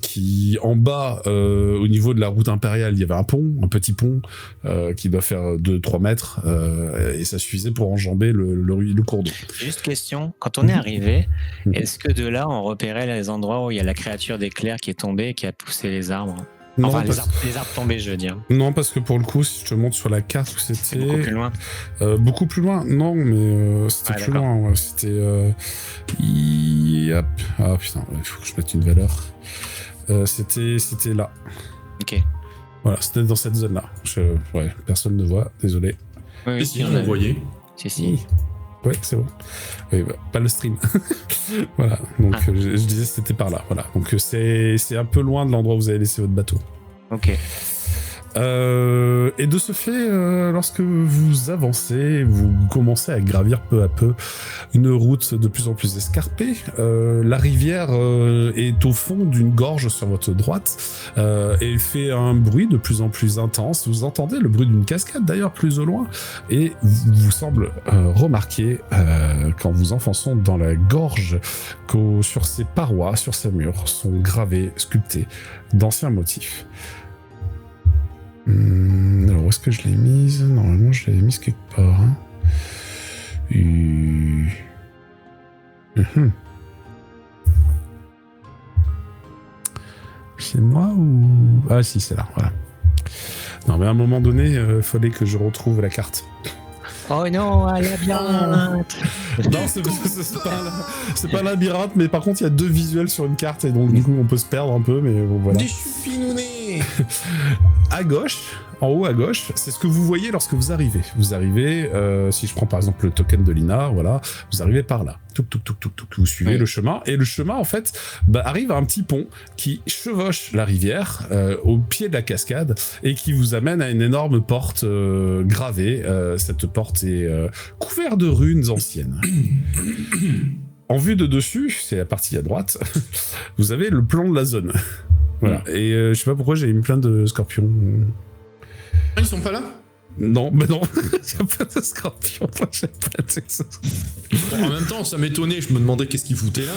Qui en bas, au niveau de la route impériale, il y avait un pont, un petit pont qui doit faire 2-3 mètres et ça suffisait pour enjamber le cours d'eau.
Juste question, quand on est arrivé, est-ce que de là on repérait les endroits où il y a la créature d'éclair qui est tombée et qui a poussé les arbres?
Non,
Enfin,
parce...
les arbres tombés, je veux dire.
Non, parce que pour le coup, si je te montre sur la carte où c'était...
C'est beaucoup plus loin.
Beaucoup plus loin, non, mais c'était plus
d'accord.
loin. Ouais. C'était... Hop. Ah putain, il faut que je mette une valeur. C'était là.
Ok.
Voilà, c'était dans cette zone-là. Ouais, personne ne voit, désolé.
Oui,
Si, on l'a voyé.
Si.
Ouais, c'est bon. Oui, bah, pas le stream. Voilà, donc je disais c'était par là. Voilà, donc c'est un peu loin de l'endroit où vous avez laissé votre bateau.
Ok.
Et de ce fait, lorsque vous avancez, vous commencez à gravir peu à peu une route de plus en plus escarpée. La rivière est au fond d'une gorge sur votre droite et fait un bruit de plus en plus intense. Vous entendez le bruit d'une cascade d'ailleurs plus au loin et vous semble remarquer qu'en vous enfonçant dans la gorge que sur ses parois, sur ses murs sont gravés, sculptés d'anciens motifs. Alors, où est-ce que je l'ai mise? Normalement, je l'avais mise quelque part. Hein. C'est moi ou... Ah si, c'est là, voilà. Non, mais à un moment donné, il fallait que je retrouve la carte.
Oh non, un labyrinthe.
Non, c'est pas un labyrinthe, mais par contre, il y a 2 visuels sur une carte, et donc du coup, on peut se perdre un peu, mais bon, voilà.
Des choupinounets.
À gauche, en haut à gauche, c'est ce que vous voyez lorsque vous arrivez. Vous arrivez, si je prends par exemple le token de Lina, voilà, vous arrivez par là. Vous suivez le chemin, et le chemin, en fait, arrive à un petit pont qui chevauche la rivière au pied de la cascade et qui vous amène à une énorme porte gravée. Cette porte est couverte de runes anciennes. En vue de dessus, c'est la partie à droite, vous avez le plan de la zone. Voilà. Et je sais pas pourquoi j'ai mis plein de scorpions.
Ils sont pas là?
Non, mais non, il n'y a pas de scorpions.
En même temps, ça m'étonnait, je me demandais qu'est-ce qu'ils foutaient là,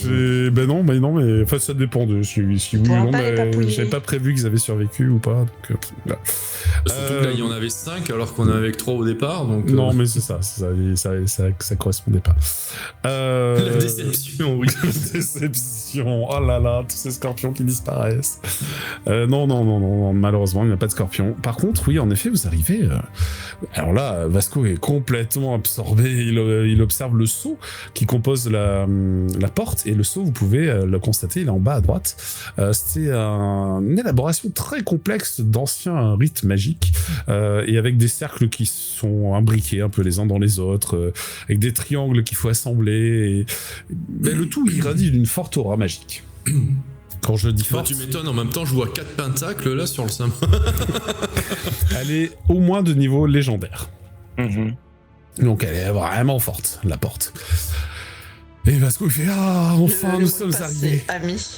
mais...
Ben non, mais enfin, ça dépend de si oui ou non, mais j'avais pas prévu qu'ils avaient survécu ou pas, donc voilà.
Surtout que là, il y en avait 5 alors qu'on en avait que 3 au départ, donc...
Non, mais c'est ça correspondait pas.
La déception, oui.
La déception, oh là là, tous ces scorpions qui disparaissent. Non, malheureusement, il n'y a pas de scorpions. Par contre, oui, en effet, vous arrivez... Alors là, Vasco est complètement absorbé, il observe le sceau qui compose la porte, et le sceau, vous pouvez le constater, il est en bas à droite. C'est une élaboration très complexe d'anciens rites magiques, et avec des cercles qui sont imbriqués un peu les uns dans les autres, avec des triangles qu'il faut assembler, mais le tout irradie d'une forte aura magique. Quand je dis forte...
tu m'étonnes, en même temps je vois 4 pentacles là sur le symbole.
Elle est au moins de niveau légendaire.
Mm-hmm.
Donc elle est vraiment forte, la porte. Et Vasco il fait ah enfin nous sommes arrivés.
Amis.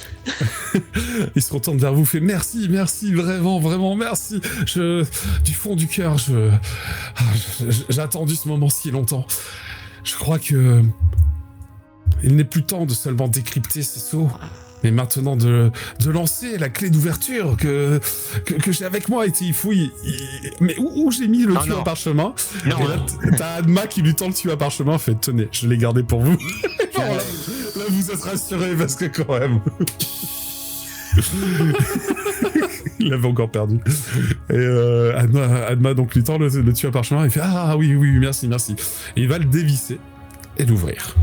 Il se retourne vers vous, fait merci, vraiment merci. Du fond du cœur, j'ai attendu ce moment si longtemps. Je crois que il n'est plus temps de seulement décrypter ces sceaux, mais maintenant de lancer la clé d'ouverture que j'ai avec moi. Et il fouille. Mais où j'ai mis le tuyau à parchemin? Et là, t'as Adma qui lui tend le tuyau à parchemin, fait tenez, je l'ai gardé pour vous. Là, vous êtes rassurés parce que quand même. Il l'avait encore perdu. Et Adma donc lui tend le tuyau à parchemin et fait ah oui, merci. Et il va le dévisser et l'ouvrir.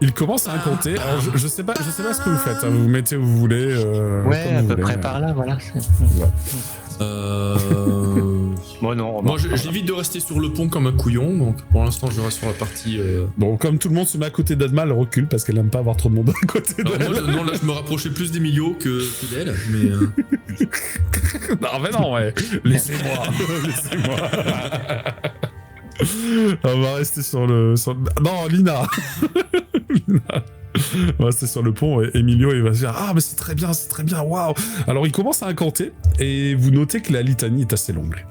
Il commence à incanter. Alors je sais pas ce que vous faites. Vous vous mettez où vous voulez.
Ouais, à peu près par là, voilà.
Moi non. Moi j'évite de rester sur le pont comme un couillon, donc pour l'instant je reste sur la partie.
Bon, comme tout le monde se met à côté d'Adma, elle recule parce qu'elle aime pas avoir trop de monde à côté d'elle.
Non, là je me rapprochais plus d'Emilio que d'elle, mais.
Non, mais non, ouais. Laissez-moi. On va rester sur le... Non, Lina. On va rester sur le pont et Emilio il va se dire ah mais c'est très bien, waouh. Alors il commence à incanter et vous notez que la litanie est assez longue.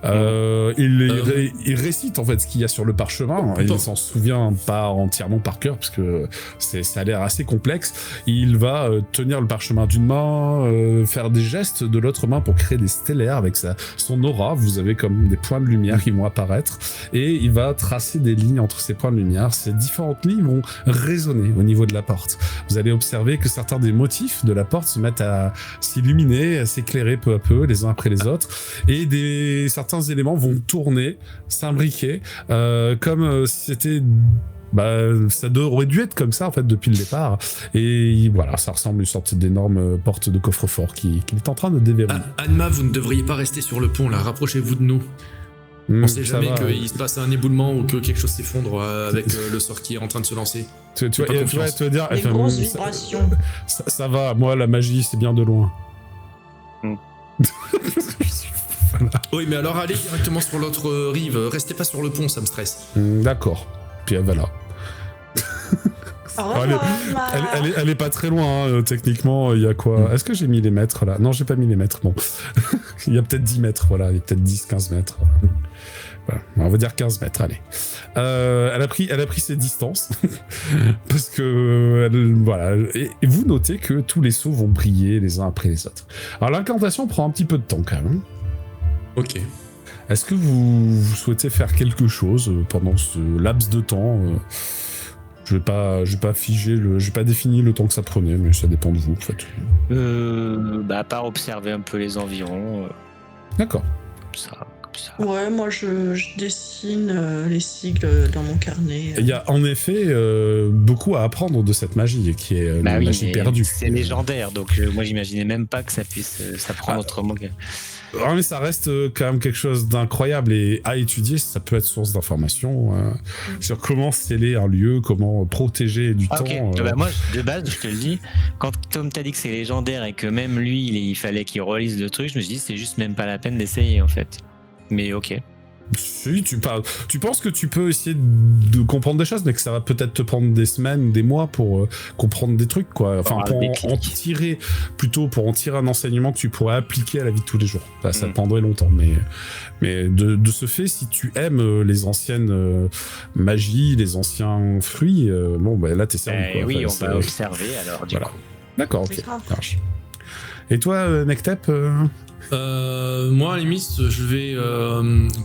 Il récite en fait ce qu'il y a sur le parchemin et il s'en souvient pas entièrement par cœur parce que ça a l'air assez complexe. Il va tenir le parchemin d'une main, faire des gestes de l'autre main pour créer des stellaires avec son aura. Vous avez comme des points de lumière qui vont apparaître et il va tracer des lignes entre ces points de lumière. Ces différentes lignes vont résonner au niveau de la porte. Vous allez observer que certains des motifs de la porte se mettent à s'illuminer, à s'éclairer peu à peu les uns après les autres et certains éléments vont tourner, s'imbriquer comme si c'était ça aurait dû être comme ça en fait depuis le départ et voilà, ça ressemble à une sorte d'énorme porte de coffre-fort qu'il est en train de déverrouiller.
Adma, vous ne devriez pas rester sur le pont là, rapprochez-vous de nous. On sait jamais qu'il se passe un éboulement ou que quelque chose s'effondre avec le sort qui est en train de se lancer.
Tu veux dire,
des grosses vibrations.
Ça va, moi la magie c'est bien de loin.
Voilà. Oui, mais alors allez directement sur l'autre rive, restez pas sur le pont, ça me stresse.
D'accord, puis elle va là. Elle est pas très loin, hein. Techniquement, il y a quoi? Est-ce que j'ai mis les mètres là? Non, j'ai pas mis les mètres, bon. Il y a peut-être 10 mètres, voilà, il y a peut-être 10-15 mètres. Voilà. On va dire 15 mètres, allez. Elle a pris ses distances, parce que, voilà, et vous notez que tous les sceaux vont briller les uns après les autres. Alors l'incantation prend un petit peu de temps quand même.
Ok.
Est-ce que vous souhaitez faire quelque chose pendant ce laps de temps? Je vais pas figer j'ai pas défini le temps que ça prenait, mais ça dépend de vous en fait.
À part observer un peu les environs.
D'accord.
Comme ça.
Ouais, moi je dessine les sigles dans mon carnet.
Il y a en effet beaucoup à apprendre de cette magie qui est une magie perdue.
C'est légendaire, donc moi j'imaginais même pas que ça puisse s'apprendre autrement.
Mais ça reste quand même quelque chose d'incroyable et à étudier, ça peut être source d'informations sur comment sceller un lieu, comment protéger du temps.
Ok, moi de base, je te le dis, quand Tom t'a dit que c'est légendaire et que même lui, il fallait qu'il relise le truc, je me suis dit c'est juste même pas la peine d'essayer en fait. Mais ok.
Si, tu penses que tu peux essayer de comprendre des choses, mais que ça va peut-être te prendre des semaines, des mois pour comprendre des trucs, quoi. Enfin, pour en tirer un enseignement que tu pourrais appliquer à la vie de tous les jours. Ça te prendrait longtemps, mais de ce fait, si tu aimes les anciennes magies, les anciens fruits, là t'es servi, quoi.
Oui, on va observer alors, du coup.
D'accord, ok. Marche. Et toi, Nectep
moi à la limite je vais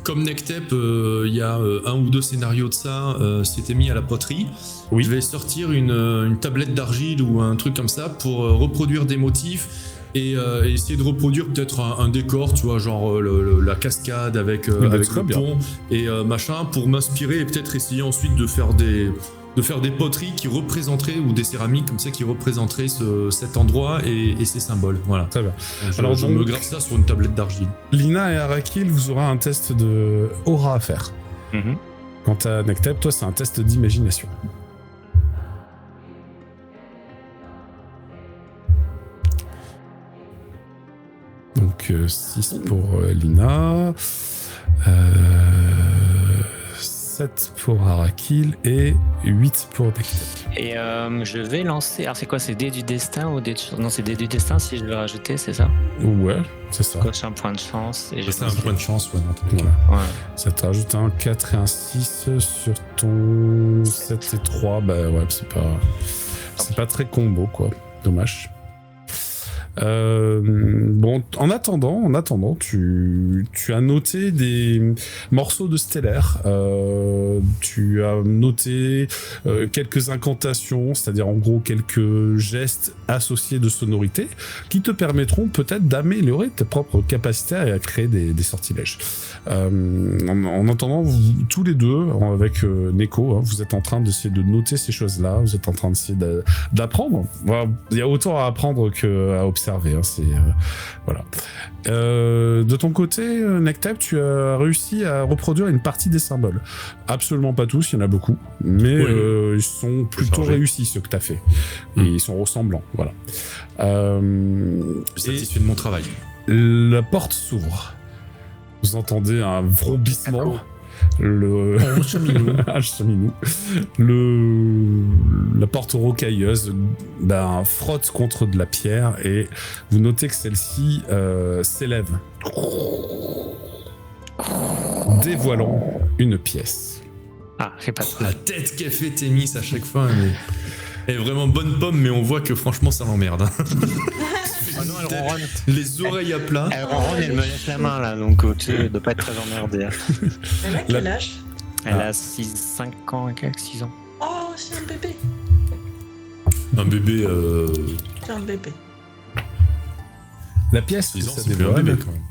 comme Nectep il y a 1 ou 2 scénarios de ça c'était mis à la poterie. Oui. Je vais sortir une tablette d'argile ou un truc comme ça pour reproduire des motifs et essayer de reproduire peut-être un décor, tu vois, genre la cascade avec le pont et machin, pour m'inspirer et peut-être essayer ensuite de faire des poteries qui représenteraient, ou des céramiques comme ça qui représenteraient cet endroit et ses symboles. Voilà.
Très bien.
Alors je me grave ça sur une tablette d'argile.
Lina et Arakil, vous aurez un test de aura à faire. Quant à Nectep, toi c'est un test d'imagination. Donc 6 pour Lina. 7 pour Arakil et 8 pour Nectep.
Et je vais lancer. Alors, c'est quoi? C'est dés du destin ou dés de chance? Non, c'est dés du destin si je veux rajouter, c'est ça?
Ouais, c'est ça.
Coche un point de chance. Et
C'est un point de chance, ouais.
Voilà.
Ouais.
Ça te rajoute un 4 et un 6 sur ton 7 et 3. Bah ouais, c'est pas très combo, quoi. Dommage. Bon, en attendant, tu as noté des morceaux de stellaire. Tu as noté quelques incantations, c'est-à-dire en gros quelques gestes associés de sonorités qui te permettront peut-être d'améliorer tes propres capacités à créer des sortilèges. En attendant, tous les deux, avec Neko, vous êtes en train d'essayer de noter ces choses-là. Vous êtes en train d'essayer d'apprendre. Voilà, il y a autant à apprendre qu'à observer. Voilà. De ton côté, Nectep, tu as réussi à reproduire une partie des symboles. Absolument pas tous, il y en a beaucoup, mais ils sont plutôt réussis ceux que tu as fait. Et ils sont ressemblants. Voilà.
Je suis satisfait de mon travail.
La porte s'ouvre. Vous entendez un vrombissement. Cheminou. La porte rocailleuse frotte contre de la pierre et vous notez que celle-ci s'élève, dévoilant une pièce.
Ah, j'ai pas
La tête qu'a fait Thémis à chaque fois, elle est vraiment bonne pomme, mais on voit que franchement ça l'emmerde.
Oh non, elle ronronne.
Les oreilles à plat.
Elle ronronne et elle me laisse la main là, donc tu ne dois pas être très emmerdé.
Elle a quel âge?
Elle a 5 ans et quelques, 6 ans.
Oh, c'est un bébé.
Un bébé.
C'est un bébé.
La pièce,
6 ans,
ça
c'est plus un
dévoile,
bébé quand même.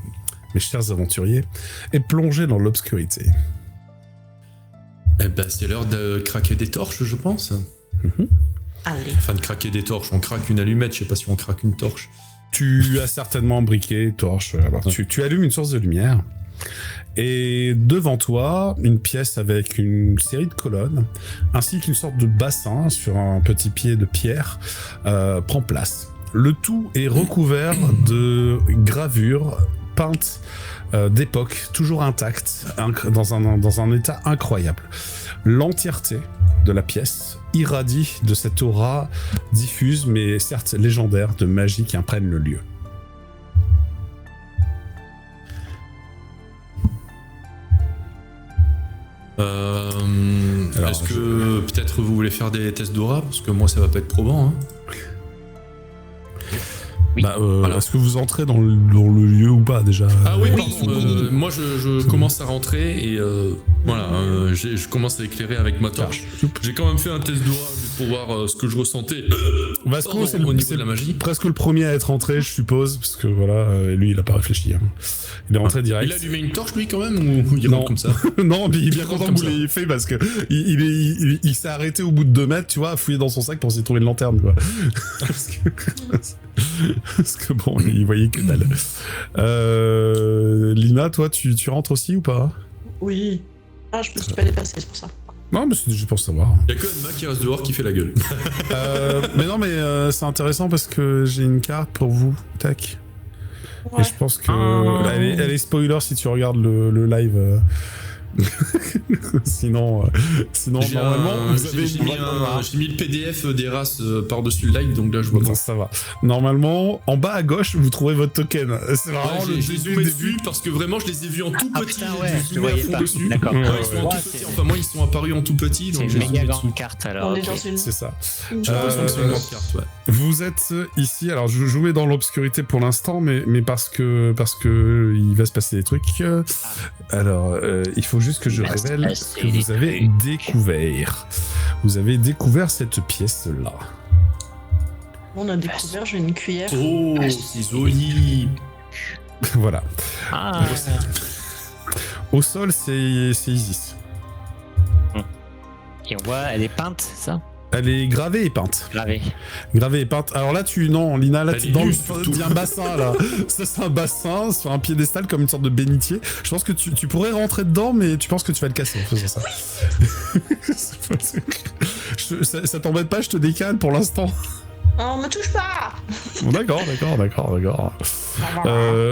mes chers aventuriers, est plongée dans l'obscurité.
Eh ben, c'est l'heure de craquer des torches, je pense.
Allez.
Enfin, de craquer des torches. On craque une allumette, je sais pas si on craque une torche.
Tu as certainement briqué, torche. Alors, tu allumes une source de lumière. Et devant toi, une pièce avec une série de colonnes, ainsi qu'une sorte de bassin sur un petit pied de pierre, prend place. Le tout est recouvert de gravures peintes d'époque, toujours intactes, dans un état incroyable. L'entièreté de la pièce irradie de cette aura diffuse, mais certes légendaire, de magie qui imprègne le lieu. Alors,
est-ce que peut-être vous voulez faire des tests d'aura? Parce que moi ça va pas être probant. Hein.
Oui.
Voilà.
Est-ce que vous entrez dans le lieu ou pas déjà?
Ah oui, pardon. Moi je commence à rentrer et voilà, je commence à éclairer avec ma torche. J'ai quand même fait un test d'aura pour voir ce que je ressentais.
Vasco, c'est
au niveau de la magie.
presque le premier à être rentré, je suppose, parce que voilà, lui il a pas réfléchi. Hein. Il est rentré direct.
Il a allumé une torche lui quand même ou il rentre comme ça?
Non, mais il est bien
Il
content
rentre
que vous
comme
l'ayez fait parce que il s'est arrêté au bout de 2 mètres, tu vois, à fouiller dans son sac pour essayer de trouver une lanterne, quoi. Parce que bon, il voyait que dalle. Lina, toi, tu rentres aussi ou pas?
Oui. Ah, je me suis pas dépassé, c'est pour ça.
Non, mais c'est juste pour savoir.
Il y a que Anma qui reste dehors qui fait la gueule.
Mais non, mais c'est intéressant parce que j'ai une carte pour vous, tac.
Ouais.
Et je pense que elle est spoiler si tu regardes le live. sinon normalement vous avez
j'ai mis le PDF des races par-dessus le live, donc là je vois
non,
pas.
ça va. Normalement, en bas à gauche, vous trouvez votre token. C'est vraiment le
j'ai zoomé dessus parce que vraiment je les ai vus en tout petit.
putain, ouais,
J'ai zoomé à fond dessus.
D'accord.
Ouais,
Ils sont en tout petit. Enfin moi ils sont apparus en tout petit,
C'est
donc
une
j'ai
méga
zoomé
grande
dessus.
carte alors.
On est
ok.
dans une.
C'est ça.
J'ai l'impression que c'est une grande carte, ouais.
Vous êtes ici, alors je jouais dans l'obscurité pour l'instant, mais parce que il va se passer des trucs. Alors, il faut juste que je
Il va se
révèle
passer
que
des
vous avez
trucs.
découvert. Vous avez découvert cette pièce-là.
On a découvert, j'ai une cuillère.
Oh, c'est joli.
Voilà.
Ah,
Au sol, c'est Isis.
et on voit, elle est peinte, c'est ça?
Elle est gravée et peinte.
Gravée.
Gravée et peinte. Alors là, Lina, là,
Elle
tu
est
dans
nue,
le
surtout.
il y a un bassin là. Ça, c'est un bassin sur un piédestal comme une sorte de bénitier. Je pense que tu pourrais rentrer dedans, mais tu penses que tu vas le casser en faisant ça. Ça t'embête pas, je te décale pour l'instant.
Oh, me touche pas!
D'accord.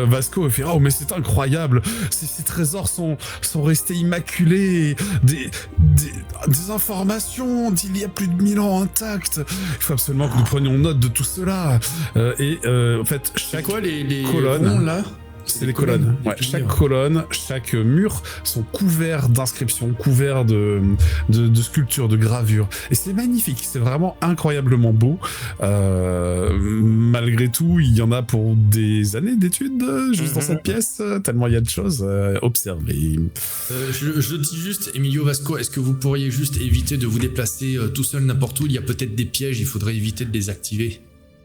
Vasco fait oh mais c'est incroyable, ces trésors sont restés immaculés, des informations d'il y a plus de 1000 ans intactes. Il faut absolument que nous prenions note de tout cela. En fait, chaque
quoi les
colonne
ronds, là?
C'est les colonnes. Ouais, chaque colonne, chaque mur sont couverts d'inscriptions, couverts de sculptures, de gravures. Et c'est magnifique, c'est vraiment incroyablement beau. Malgré tout, il y en a pour des années d'études juste dans cette pièce, tellement il y a de choses à observer.
Je dis juste, Emilio Vasco, est-ce que vous pourriez juste éviter de vous déplacer tout seul n'importe où? Il y a peut-être des pièges, il faudrait éviter de les activer.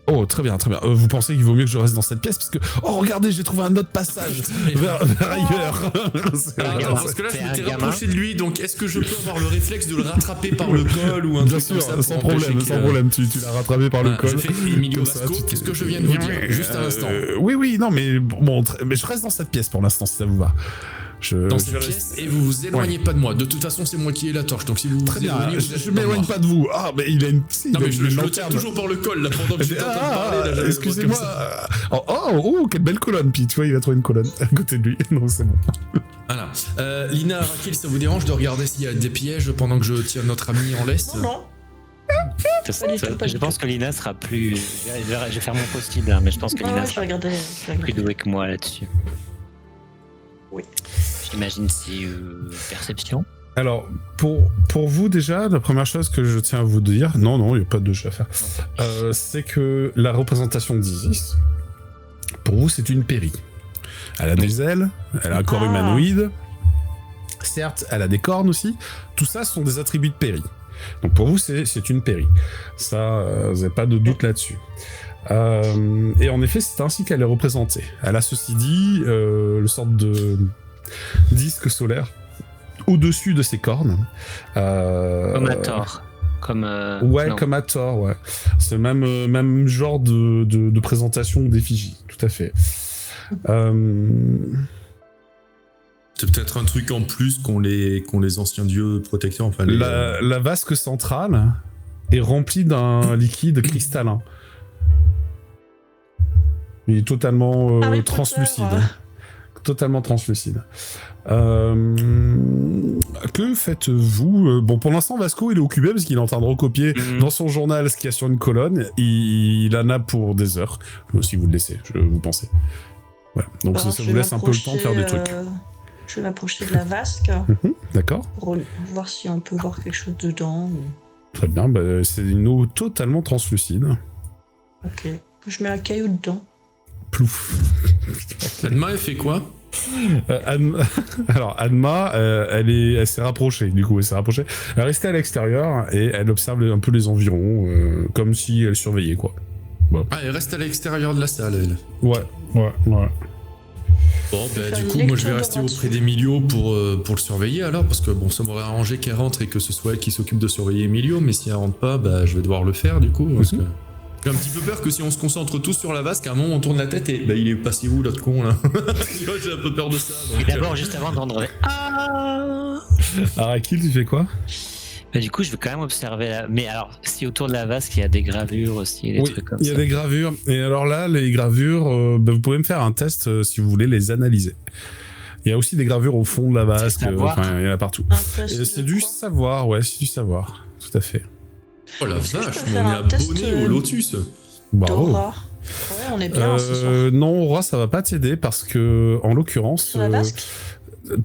Oh, très bien. Vous pensez qu'il vaut mieux que je reste dans cette pièce parce que... Oh, regardez, j'ai trouvé un autre passage vers ailleurs.
Parce que là, je m'étais rapproché de lui, donc est-ce que je peux avoir le réflexe de le rattraper par le col ou un truc comme ça?
Sans problème, tu l'as rattrapé par le col.
Je fais Emilio Vasco, qu'est-ce que je viens de vous dire? Juste à l'instant.
Oui, non, mais bon, mais je reste dans cette pièce pour l'instant, si ça vous va.
Dans cette pièce, et vous vous éloignez pas de moi. De toute façon, c'est moi qui ai la torche, donc si vous
très
vous
bien,
éloignez,
je m'éloigne pas de vous. Ah, mais il a une...
Non, mais je le tiens toujours par le col, là, pendant que j'étais en train de parler. Là,
excusez-moi. Oh, quelle belle colonne. Puis tu vois, il a trouvé une colonne à côté de lui. Non, c'est bon.
Voilà. Lina, Arakil, ça vous dérange de regarder s'il y a des pièges pendant que je tiens notre ami en laisse?
Non.
Je pense que Lina sera plus... Je vais faire mon possible, mais je pense que Lina sera plus douée que moi là-dessus.
Oui.
J'imagine c'est perception.
Alors, pour vous déjà, la première chose que je tiens à vous dire, non, il n'y a pas de jeu à faire, c'est que la représentation d'Isis, pour vous, c'est une péri. Elle a des ailes, elle a un corps humanoïde, certes, elle a des cornes aussi, tout ça sont des attributs de péri. Donc pour vous, c'est une péri. Ça, vous n'avez pas de doute là-dessus. Et en effet, c'est ainsi qu'elle est représentée. Elle a ceci dit, le sorte de disque solaire au-dessus de ses cornes.
Comme à Thor. Comme
à Thor, ouais. C'est le même genre de présentation d'effigie, tout à fait.
C'est peut-être un truc en plus qu'ont les anciens dieux protecteurs. Enfin,
la vasque centrale est remplie d'un liquide cristallin. Il est totalement translucide. Totalement translucide. Que faites-vous? Bon, pour l'instant, Vasco, il est occupé parce qu'il est en train de recopier dans son journal ce qu'il y a sur une colonne. Il en a pour des heures. Si vous le laissez, vous pensez. Voilà. Donc ça vous laisse un peu le temps de faire des trucs.
Je vais m'approcher de la vasque.
D'accord.
Pour voir si on peut voir quelque chose dedans.
Très bien, c'est une eau totalement translucide.
Ok. Je mets un caillou dedans.
Plouf.
Adma, elle fait quoi?
Alors, Adma, elle s'est rapprochée, du coup, elle est restée à l'extérieur et elle observe un peu les environs, comme si elle surveillait, quoi. Bon.
Ah, elle reste à l'extérieur de la salle, elle.
Ouais.
Bon, du coup, moi je vais rester auprès d'Emilio pour le surveiller alors, parce que bon, ça m'aurait arrangé qu'elle rentre et que ce soit elle qui s'occupe de surveiller Emilio, mais si elle rentre pas, je vais devoir le faire du coup, parce que j'ai un petit peu peur que si on se concentre tous sur la vasque, à un moment on tourne la tête et il est passé où l'autre con là? J'ai un peu peur de ça.
Donc, et d'abord, juste avant d'entendre.
Arakil, tu fais quoi?
Du coup, je vais quand même observer. Mais alors, si autour de la vasque, il y a des gravures aussi, des trucs comme ça.
Il y a des gravures. Et alors là, les gravures, vous pouvez me faire un test si vous voulez les analyser. Il y a aussi des gravures au fond de la vasque. Il y en a partout. C'est du savoir, c'est du savoir. Tout à fait.
Oh la vache, on est abonné au Lotus.
Bravo.
Aura. Ouais, on est bien ce soir.
Non, Aura, ça va pas t'aider parce que, en l'occurrence,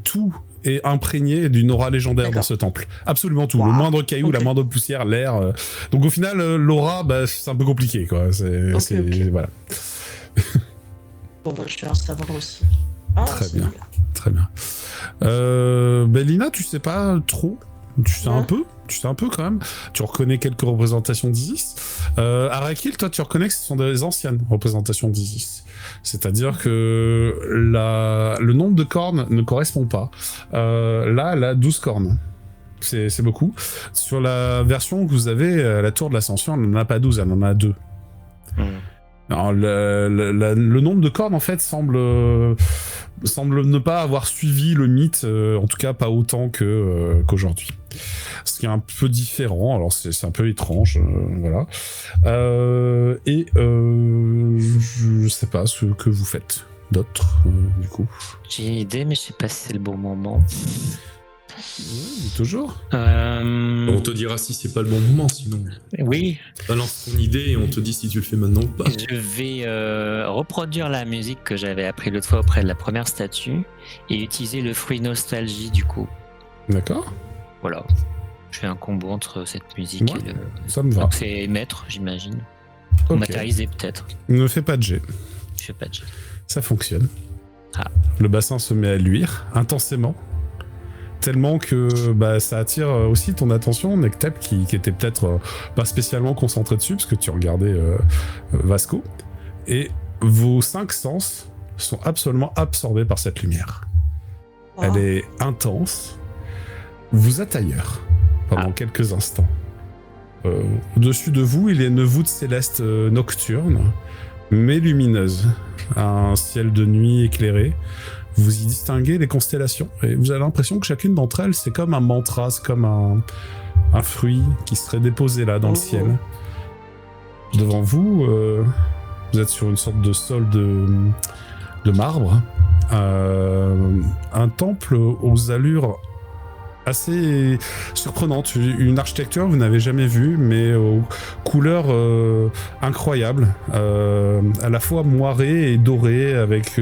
tout est imprégné d'une aura légendaire dans ce temple. Absolument tout. Wow. Le moindre caillou, la moindre poussière, l'air. Donc au final, l'aura, c'est un peu compliqué, quoi. Voilà.
Bon, je vais en savoir aussi.
Très bien. Lina, tu sais pas trop. Tu sais un peu quand même. Tu reconnais quelques représentations d'Isis. Arakil, toi, tu reconnais que ce sont des anciennes représentations d'Isis. C'est-à-dire que le nombre de cornes ne correspond pas. Là, elle a 12 cornes. C'est beaucoup. Sur la version que vous avez, la tour de l'ascension, elle n'en a pas 12, elle en a 2. Alors, le nombre de cornes, en fait, semble ne pas avoir suivi le mythe, en tout cas pas autant qu'aujourd'hui. Ce qui est un peu différent, alors c'est un peu étrange, voilà. Je sais pas ce que vous faites d'autre, du coup.
J'ai une idée, mais je sais pas si c'est le bon moment.
Oui, toujours.
On te dira si c'est pas le bon moment, sinon.
Oui.
Balance ton idée et on te dit si tu le fais maintenant ou pas.
Je vais reproduire la musique que j'avais appris l'autre fois auprès de la première statue et utiliser le fruit nostalgie du coup.
D'accord.
Voilà. Je fais un combo entre cette musique et le...
Ça me va.
Donc c'est émettre, j'imagine. Ou
Ok.
matérialiser peut-être.
Ne fais pas de jet.
Je fais pas de jet.
Ça fonctionne.
Ah.
Le bassin se met à luire intensément. Tellement que ça attire aussi ton attention, Nectep, qui était peut-être pas spécialement concentré dessus, parce que tu regardais Vasco. Et vos 5 sens sont absolument absorbés par cette lumière.
Oh.
Elle est intense. Vous êtes ailleurs pendant quelques instants. Au-dessus de vous, il y a une voûte céleste nocturne, mais lumineuse. Un ciel de nuit éclairé. Vous y distinguez les constellations et vous avez l'impression que chacune d'entre elles, c'est comme un mantra, c'est comme un fruit qui serait déposé là dans le ciel. Devant vous, vous êtes sur une sorte de sol de marbre, un temple aux allures assez surprenantes, une architecture que vous n'avez jamais vue, mais aux couleurs incroyables, à la fois moirées et dorées, avec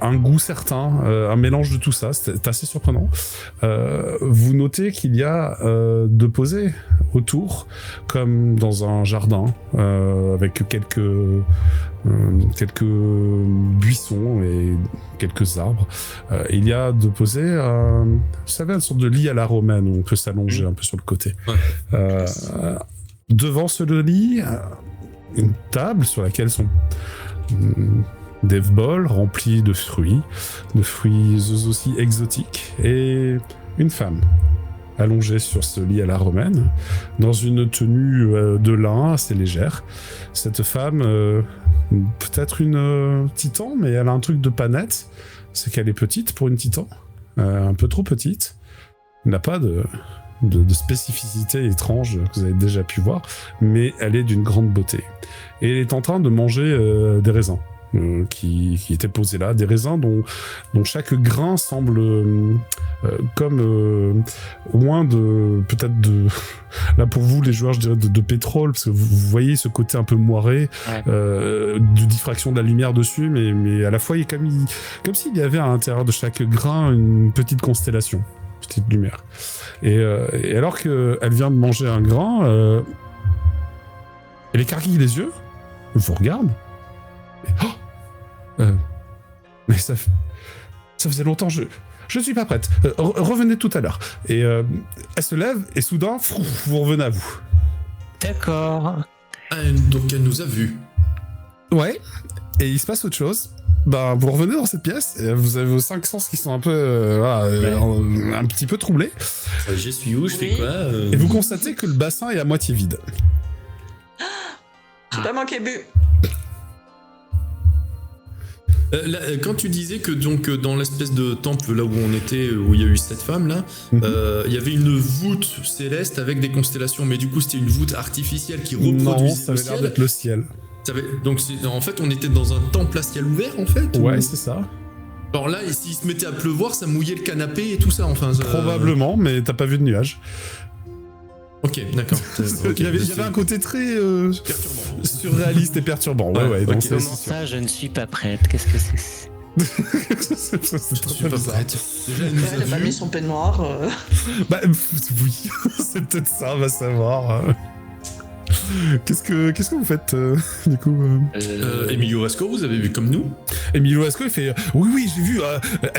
un goût certain, un mélange de tout ça, c'est assez surprenant. Vous notez qu'il y a de posés autour, comme dans un jardin, avec quelques buissons et quelques arbres. Il y a de poser, vous savez, une sorte de lit à la romaine où on peut s'allonger un peu sur le côté. Devant ce lit, une table sur laquelle sont des bols remplis de fruits aussi exotiques, et une femme allongée sur ce lit à la romaine, dans une tenue de lin assez légère. Cette femme, peut-être une titan, mais elle a un truc de pas net, c'est qu'elle est petite pour une titan, un peu trop petite. Elle n'a pas de spécificité étrange que vous avez déjà pu voir, mais elle est d'une grande beauté. Et elle est en train de manger des raisins. Qui étaient posés là, des raisins dont chaque grain semble comme loin de, peut-être de, là pour vous les joueurs je dirais de pétrole, parce que vous voyez ce côté un peu moiré, de diffraction de la lumière dessus, mais à la fois il est comme s'il y avait à l'intérieur de chaque grain une petite constellation, petite lumière. Et alors qu'elle vient de manger un grain, elle écarquille les yeux, vous regarde. Mais ça faisait longtemps, je suis pas prête. Revenez tout à l'heure. Et elle se lève et soudain, vous revenez à vous.
D'accord.
Donc elle nous a vus.
Ouais. Et il se passe autre chose. Vous revenez dans cette pièce et vous avez vos 5 sens qui sont un peu, un petit peu troublés.
Je suis où? Je fais quoi
Et vous constatez que le bassin est à moitié vide.
J'ai pas manqué bu.
Là, quand tu disais que donc dans l'espèce de temple là où on était, où il y a eu cette femme là, il y avait une voûte céleste avec des constellations, mais du coup c'était une voûte artificielle qui reproduisait
le ciel. Non, ça avait l'air d'être le ciel.
Donc en fait on était dans un temple à ciel ouvert en fait.
Ouais, c'est ça.
Alors là, s'il se mettait à pleuvoir, ça mouillait le canapé et tout ça, enfin.
Probablement, mais t'as pas vu de nuages.
Ok, d'accord.
Il y avait un côté très surréaliste et perturbant. Ouais, donc
Comment ça, je ne suis pas prête? Qu'est-ce que c'est?
C'est très bizarre.
Déjà, elle a pas mis son peignoir.
Oui, c'est peut-être ça, on va savoir. Qu'est-ce que vous faites du coup
Emilio Rasco, vous avez vu comme nous?
Emilio Rasco, il fait oui, j'ai vu.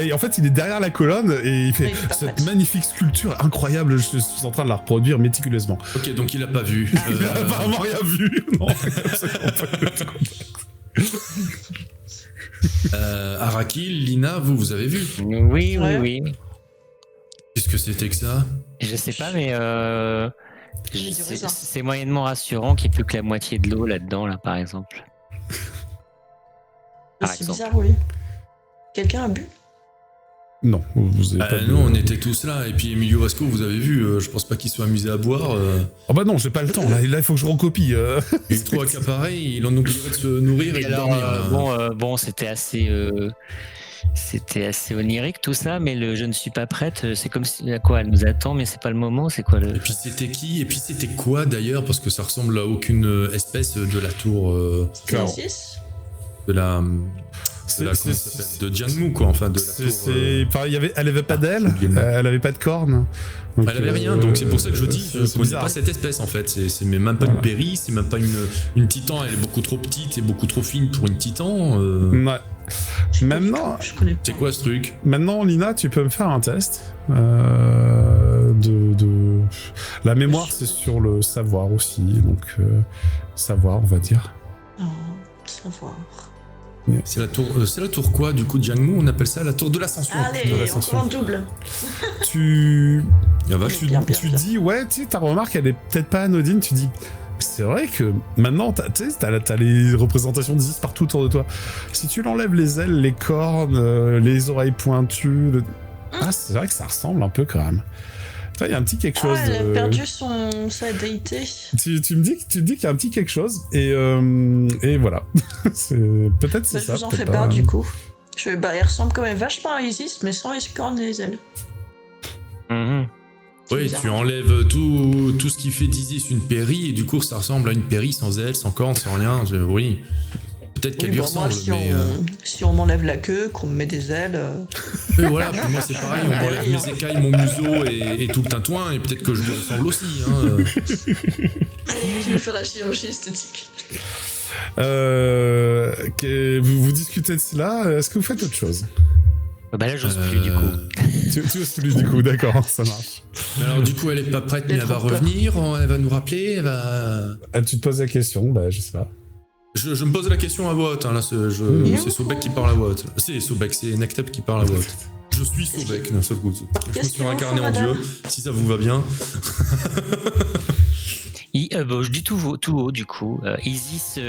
Et en fait, il est derrière la colonne et il fait cette magnifique sculpture incroyable. Je suis en train de la reproduire méticuleusement.
Ok, donc il a pas vu.
Il a vraiment rien vu. Non, absolument pas.
Araki, Lina, vous avez vu?
Oui.
Qu'est-ce que c'était que ça?
Je sais pas, mais c'est moyennement rassurant qu'il n'y ait plus que la moitié de l'eau là-dedans, là, par exemple.
C'est bizarre, oui. Quelqu'un a bu?
Non, vous avez pas
Non, on était tous là, et puis Emilio Vasco, vous avez vu, je pense pas qu'il soit amusé à boire.
Oh bah non, j'ai pas le temps, là il faut que je recopie.
Il est trop accaparé, il en oublierait de se nourrir et de dormir.
Bon, c'était assez onirique tout ça, mais le je ne suis pas prête, c'est comme si quoi, elle nous attend, mais c'est pas le moment, c'est quoi le.
Et puis c'était qui? Et puis c'était quoi d'ailleurs? Parce que ça ressemble à aucune espèce de la tour. De la. De Jiangmu, quoi, enfin de la tour.
Elle avait pas d'aile, elle avait pas de cornes.
Donc, elle avait rien, donc c'est pour ça que je dis, je connais pas cette espèce en fait. C'est même pas une péri, c'est même pas une titan, elle est beaucoup trop petite et beaucoup trop fine pour une titan.
Ouais. Maintenant,
c'est quoi ce truc?
Maintenant, Lina, tu peux me faire un test. La mémoire, c'est sur le savoir aussi, donc savoir, on va dire.
Oh, savoir.
C'est la tour quoi du coup de Jiangmu, on appelle ça la tour de l'ascension.
Allez, encore en double.
Tu
dis,
ouais, tu sais, ta remarque, elle est peut-être pas anodine, tu dis, c'est vrai que maintenant, t'as les représentations d'Isis partout autour de toi. Si tu l'enlèves les ailes, les cornes, les oreilles pointues, c'est vrai que ça ressemble un peu quand même. Il y a un petit quelque chose.
Elle a perdu sa déité.
Tu me dis qu'il y a un petit quelque chose et voilà. Peut-être c'est ça.
Je vous en fais part du coup. Il ressemble quand même vachement à Isis, mais sans les cornes et les ailes.
Oui, tu enlèves tout ce qui fait d'Isis une péri et du coup ça ressemble à une péri sans ailes, sans cornes, sans rien. Oui. Peut-être qu'elle lui ressemble,
si on m'enlève la queue, qu'on me met des ailes...
Mais voilà, pour moi c'est pareil, on m'enlève mes écailles, mon museau et tout le tintouin, et peut-être que je lui ressemble aussi.
Je vais faire la chirurgie esthétique.
Vous discutez de cela, est-ce que vous faites autre chose?
Bah là, j'ose plus du coup.
Tu oses plus du coup, d'accord, ça marche.
Alors du coup, elle est pas prête, mais elle va revenir, elle va nous rappeler, elle va...
Tu te poses la question, bah je sais pas.
Je me pose la question à voix haute, là, c'est Sobek qui parle à voix haute. C'est Sobek, c'est Nectep qui parle à voix haute. Je suis Sobek, d'un seul coup. Je me suis réincarné en Dieu, si ça vous va bien.
Je dis tout haut, du coup. Isis,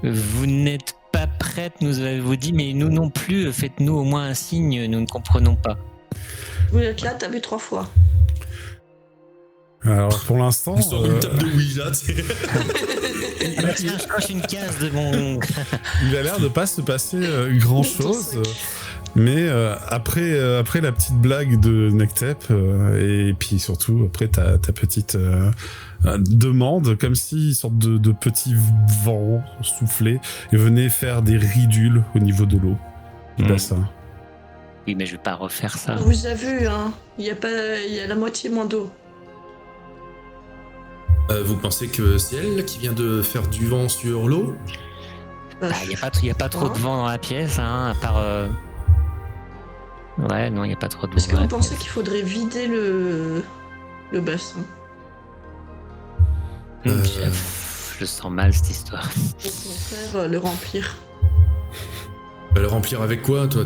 vous n'êtes pas prête, nous avez-vous dit, mais nous non plus, faites-nous au moins un signe, nous ne comprenons pas.
Vous êtes là, t'as vu 3 fois.
Alors pour l'instant...
On sort une table de Ouija, tu sais.
Je coche une case de mon...
Il a l'air de pas se passer grand-chose. Mais après la petite blague de Nectep, et puis surtout après ta petite demande, comme si une sorte de petit vent soufflait et venait faire des ridules au niveau de l'eau du bassin.
Oui, mais je vais pas refaire ça.
On vous a vu, hein. Il y a la moitié moins d'eau.
Vous pensez que c'est elle qui vient de faire du vent sur l'eau?
Il n'y a pas trop de vent dans la pièce, hein, à part... Ouais, non, il n'y a pas trop de vent.
Est-ce que vous pensez qu'il faudrait vider le bassin?
Je sens mal cette histoire.
Au contraire, le remplir.
Le remplir avec quoi, toi?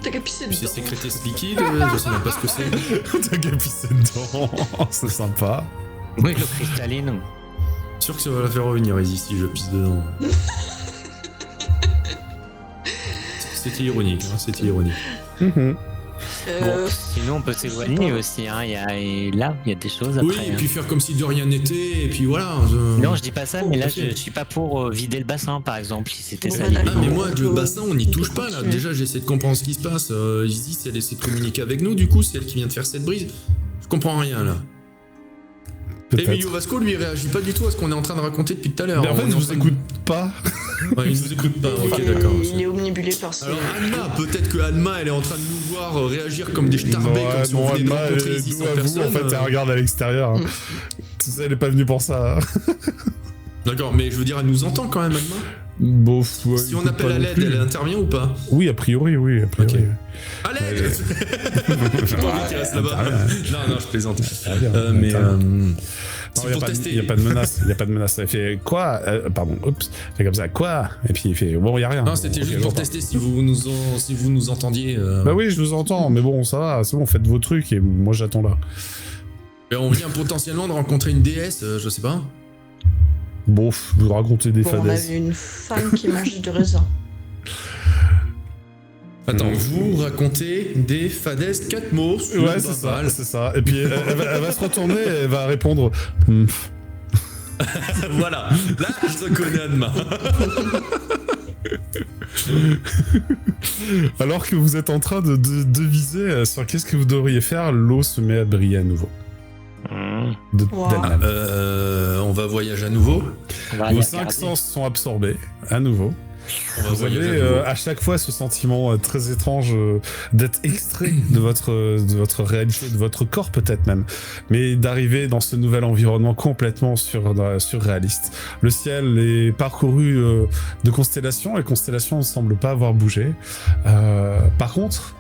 T'as qu'à pisser dedans.
Tu sais sécréter ce liquide? Je sais même pas ce que c'est.
T'as qu'à pisser dedans, c'est sympa.
Oui, l'eau cristalline.
Sûr que ça va la faire revenir, Isis, si je pisse dedans. C'était ironique, hein, c'était ironique.
Bon, sinon on peut s'éloigner aussi, hein. Il y a des choses après.
Oui, et puis faire comme si de rien n'était, et puis voilà.
Non, je dis pas ça, mais là je suis pas pour vider le bassin par exemple, si c'était ça l'idée.
Ah, mais moi, le bassin, on n'y touche pas là. Déjà, j'essaie de comprendre ce qui se passe. Isis, elle essaie de communiquer avec nous, du coup, c'est elle qui vient de faire cette brise. Je comprends rien là. Emilio Vasco, lui, il réagit pas du tout à ce qu'on est en train de raconter depuis tout à l'heure.
Mais en fait, il nous écoute pas.
Ouais, il nous écoute pas, ok, d'accord.
Il est omnibulé par ça.
Alors, Alma, peut-être que Alma, elle est en train de nous voir réagir comme des starbés, comme si on venait de rencontrer Isis en personne.
En fait, elle regarde à l'extérieur. Tu sais, elle est pas venue pour ça.
D'accord, mais je veux dire, elle nous entend quand même, Alma.
Bof, ouais,
si on appelle à l'aide, elle intervient ou pas?
Oui, a priori, oui.
Okay. À l'aide. J'ai pas envie qu'il reste là-bas. Non, je plaisante. Mais
il n'y a pas de menace. Il n'y a pas de menace. Elle fait quoi? Pardon, oups. Elle fait comme ça, quoi? Et puis il fait bon, il n'y a rien.
Non, c'était juste pour tester si vous nous entendiez.
Bah oui, je vous entends, mais bon, ça va, c'est bon, faites vos trucs et moi j'attends là.
Et on vient potentiellement de rencontrer une déesse, je sais pas.
Bon, vous racontez des fadaises.
On a vu une femme qui mange du raisin.
Attends, vous racontez des fadaises 4 mots sur
Ouais, c'est ça, c'est ça. Et puis elle va se retourner et elle va répondre.
Voilà, là je te connais Adma.
Alors que vous êtes en train de viser sur qu'est-ce que vous devriez faire, l'eau se met à briller à nouveau. d'elle-même.
On va voyager à nouveau.
Vos 5 sens sont absorbés à nouveau. Vous avez à chaque fois ce sentiment très étrange d'être extrait de votre réalité, de votre corps peut-être même, mais d'arriver dans ce nouvel environnement complètement surréaliste. Le ciel est parcouru de constellations, et les constellations ne semblent pas avoir bougé. Par contre,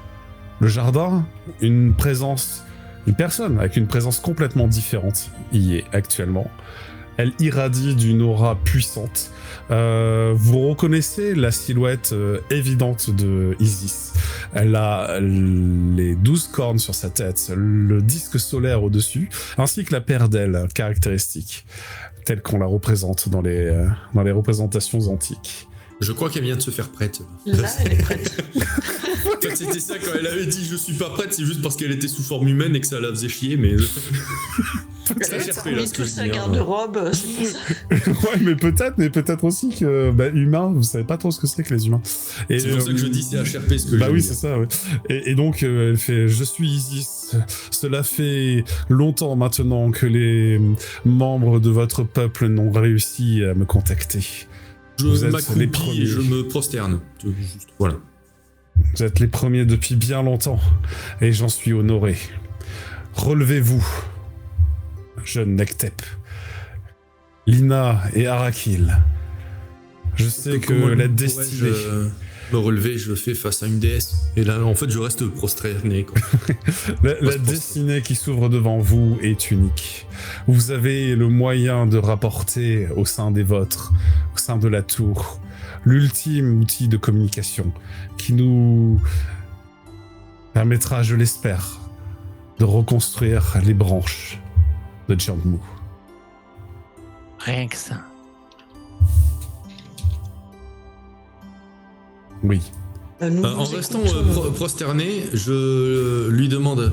le jardin, une personne avec une présence complètement différente y est actuellement. Elle irradie d'une aura puissante. Vous reconnaissez la silhouette évidente de Isis. Elle a les 12 cornes sur sa tête, le disque solaire au-dessus, ainsi que la paire d'ailes caractéristique, telle qu'on la représente dans les représentations antiques.
Je crois qu'elle vient de se faire prête.
Là, elle est prête.
En fait, c'était ça quand elle avait dit « je suis pas prête », c'est juste parce qu'elle était sous forme humaine et que ça la faisait chier, mais...
Elle a mis toute sa garde-robe, c'est pour ça.
Ouais, mais peut-être aussi que humain, vous savez pas trop ce que c'est que les humains.
Et c'est pour ça que je dis c'est HRP ce que
bah oui, c'est ça, ouais. Et donc elle fait « je suis Isis, cela fait longtemps maintenant que les membres de votre peuple n'ont réussi à me contacter.
Je m'accroupis et je me prosterne. Juste, voilà.
Vous êtes les premiers depuis bien longtemps, et j'en suis honoré. Relevez-vous, jeune Nektep, Lina et Arakil. Je sais que la destinée...
me relever, je le fais face à une déesse. Et là, en fait, je reste prosterné.
la destinée qui s'ouvre devant vous est unique. Vous avez le moyen de rapporter au sein des vôtres, au sein de la tour, l'ultime outil de communication qui nous permettra, je l'espère, de reconstruire les branches de Jiangmu.
Rien que ça.
Oui.
En restant prosterné, je lui demande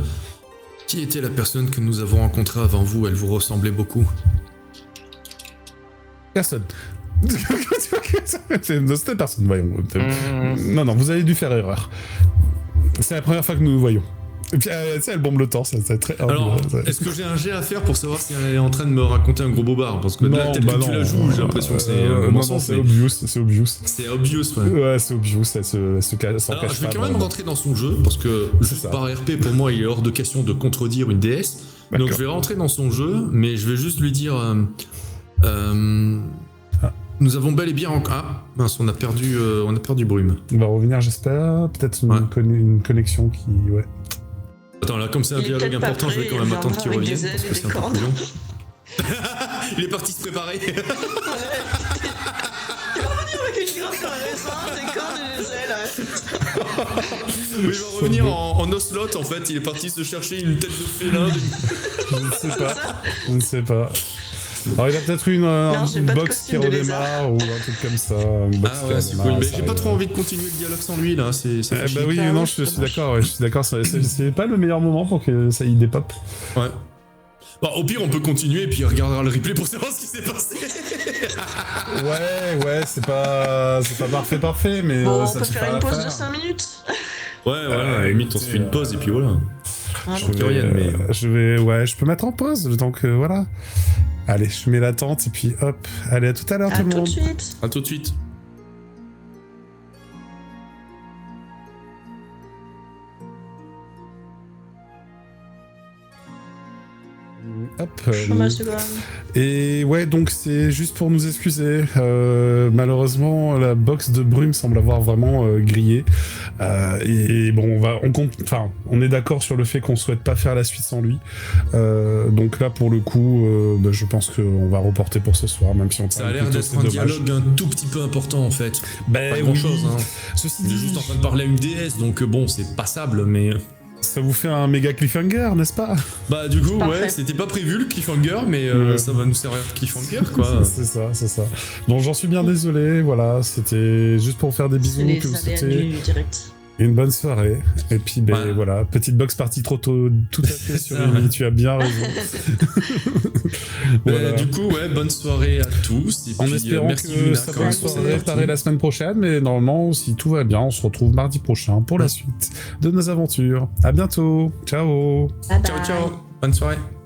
qui était la personne que nous avons rencontrée avant vous. Elle vous ressemblait beaucoup.
Personne. C'était personne, voyons. Non, vous avez dû faire erreur. C'est la première fois que nous nous voyons. Et puis, tu sais, elle bombe le temps, ça c'est très...
Alors, est-ce que j'ai un jet à faire pour savoir si elle est en train de me raconter un gros bobard? Parce que là, tel que tu la joues, j'ai l'impression que c'est un mensonge.
C'est obvious.
C'est obvious, ouais.
Ouais, c'est obvious, elle s'en cache pas.
Alors, je vais quand même rentrer dans son jeu, parce que juste par RP, pour moi, il est hors de question de contredire une déesse. Donc, je vais rentrer dans son jeu, mais je vais juste lui dire... nous avons bel et bien... Ah, mince, on a perdu Brume.
On va revenir, j'espère. Peut-être une connexion qui... Ouais.
Attends, là, comme c'est un dialogue important, je vais quand même attendre qu'il revienne, parce que c'est un peu plus long. Il est parti se préparer.
Il va revenir avec une grande dans les seins, des cornes et des ailes.
Il va revenir en ocelot, en fait. Il est parti se chercher une tête de félin.
Je ne sais pas. Alors il a peut-être eu une box qui redémarre ou un truc comme ça.
Ah ouais, c'est cool. Mais j'ai pas trop envie de continuer le dialogue sans lui là.
Bah oui, non, je suis d'accord. Ouais, je suis d'accord. C'est pas le meilleur moment pour que ça y dépop.
Ouais. Bon, au pire, on peut continuer et puis on regardera le replay pour savoir ce qui s'est passé.
Ouais, c'est pas parfait, mais
bon,
ça
on peut faire une pause de 5 minutes.
Ouais, à la limite, on se fait une pause et puis voilà.
Je peux mettre en pause, donc voilà. Allez, je mets l'attente et puis hop. Allez, à tout à l'heure tout le monde.
À tout de suite.
Hop. Et ouais, donc c'est juste pour nous excuser. Malheureusement, la box de Brume semble avoir vraiment grillé. Et bon, on est d'accord sur le fait qu'on souhaite pas faire la suite sans lui. Donc là, pour le coup, je pense qu'on va reporter pour ce soir, même si on.
Ça a l'air d'être un dialogue un tout petit peu important en fait. Pas grand chose. Hein.
Ceci
dit, juste en train de parler à une déesse, donc bon, c'est passable, mais.
Ça vous fait un méga cliffhanger, n'est-ce pas?
Bah du coup, ouais, c'était pas prévu le cliffhanger, mais ça va nous servir de cliffhanger, quoi.
c'est ça. Donc j'en suis bien désolé, voilà, c'était juste pour faire des bisous.
C'est les aléas du direct.
Une bonne soirée. Et puis, voilà, petite box partie trop tôt, tout à fait sur Amy, tu as bien raison. Voilà.
Du coup, bonne soirée à tous. Et
en
puis,
espérant
merci
que
Luna,
ça
quand
va
même.
se réparer la semaine prochaine, mais normalement, si tout va bien, on se retrouve mardi prochain pour la suite de nos aventures. À bientôt. Ciao.
Bye bye.
Ciao, ciao. Bonne soirée.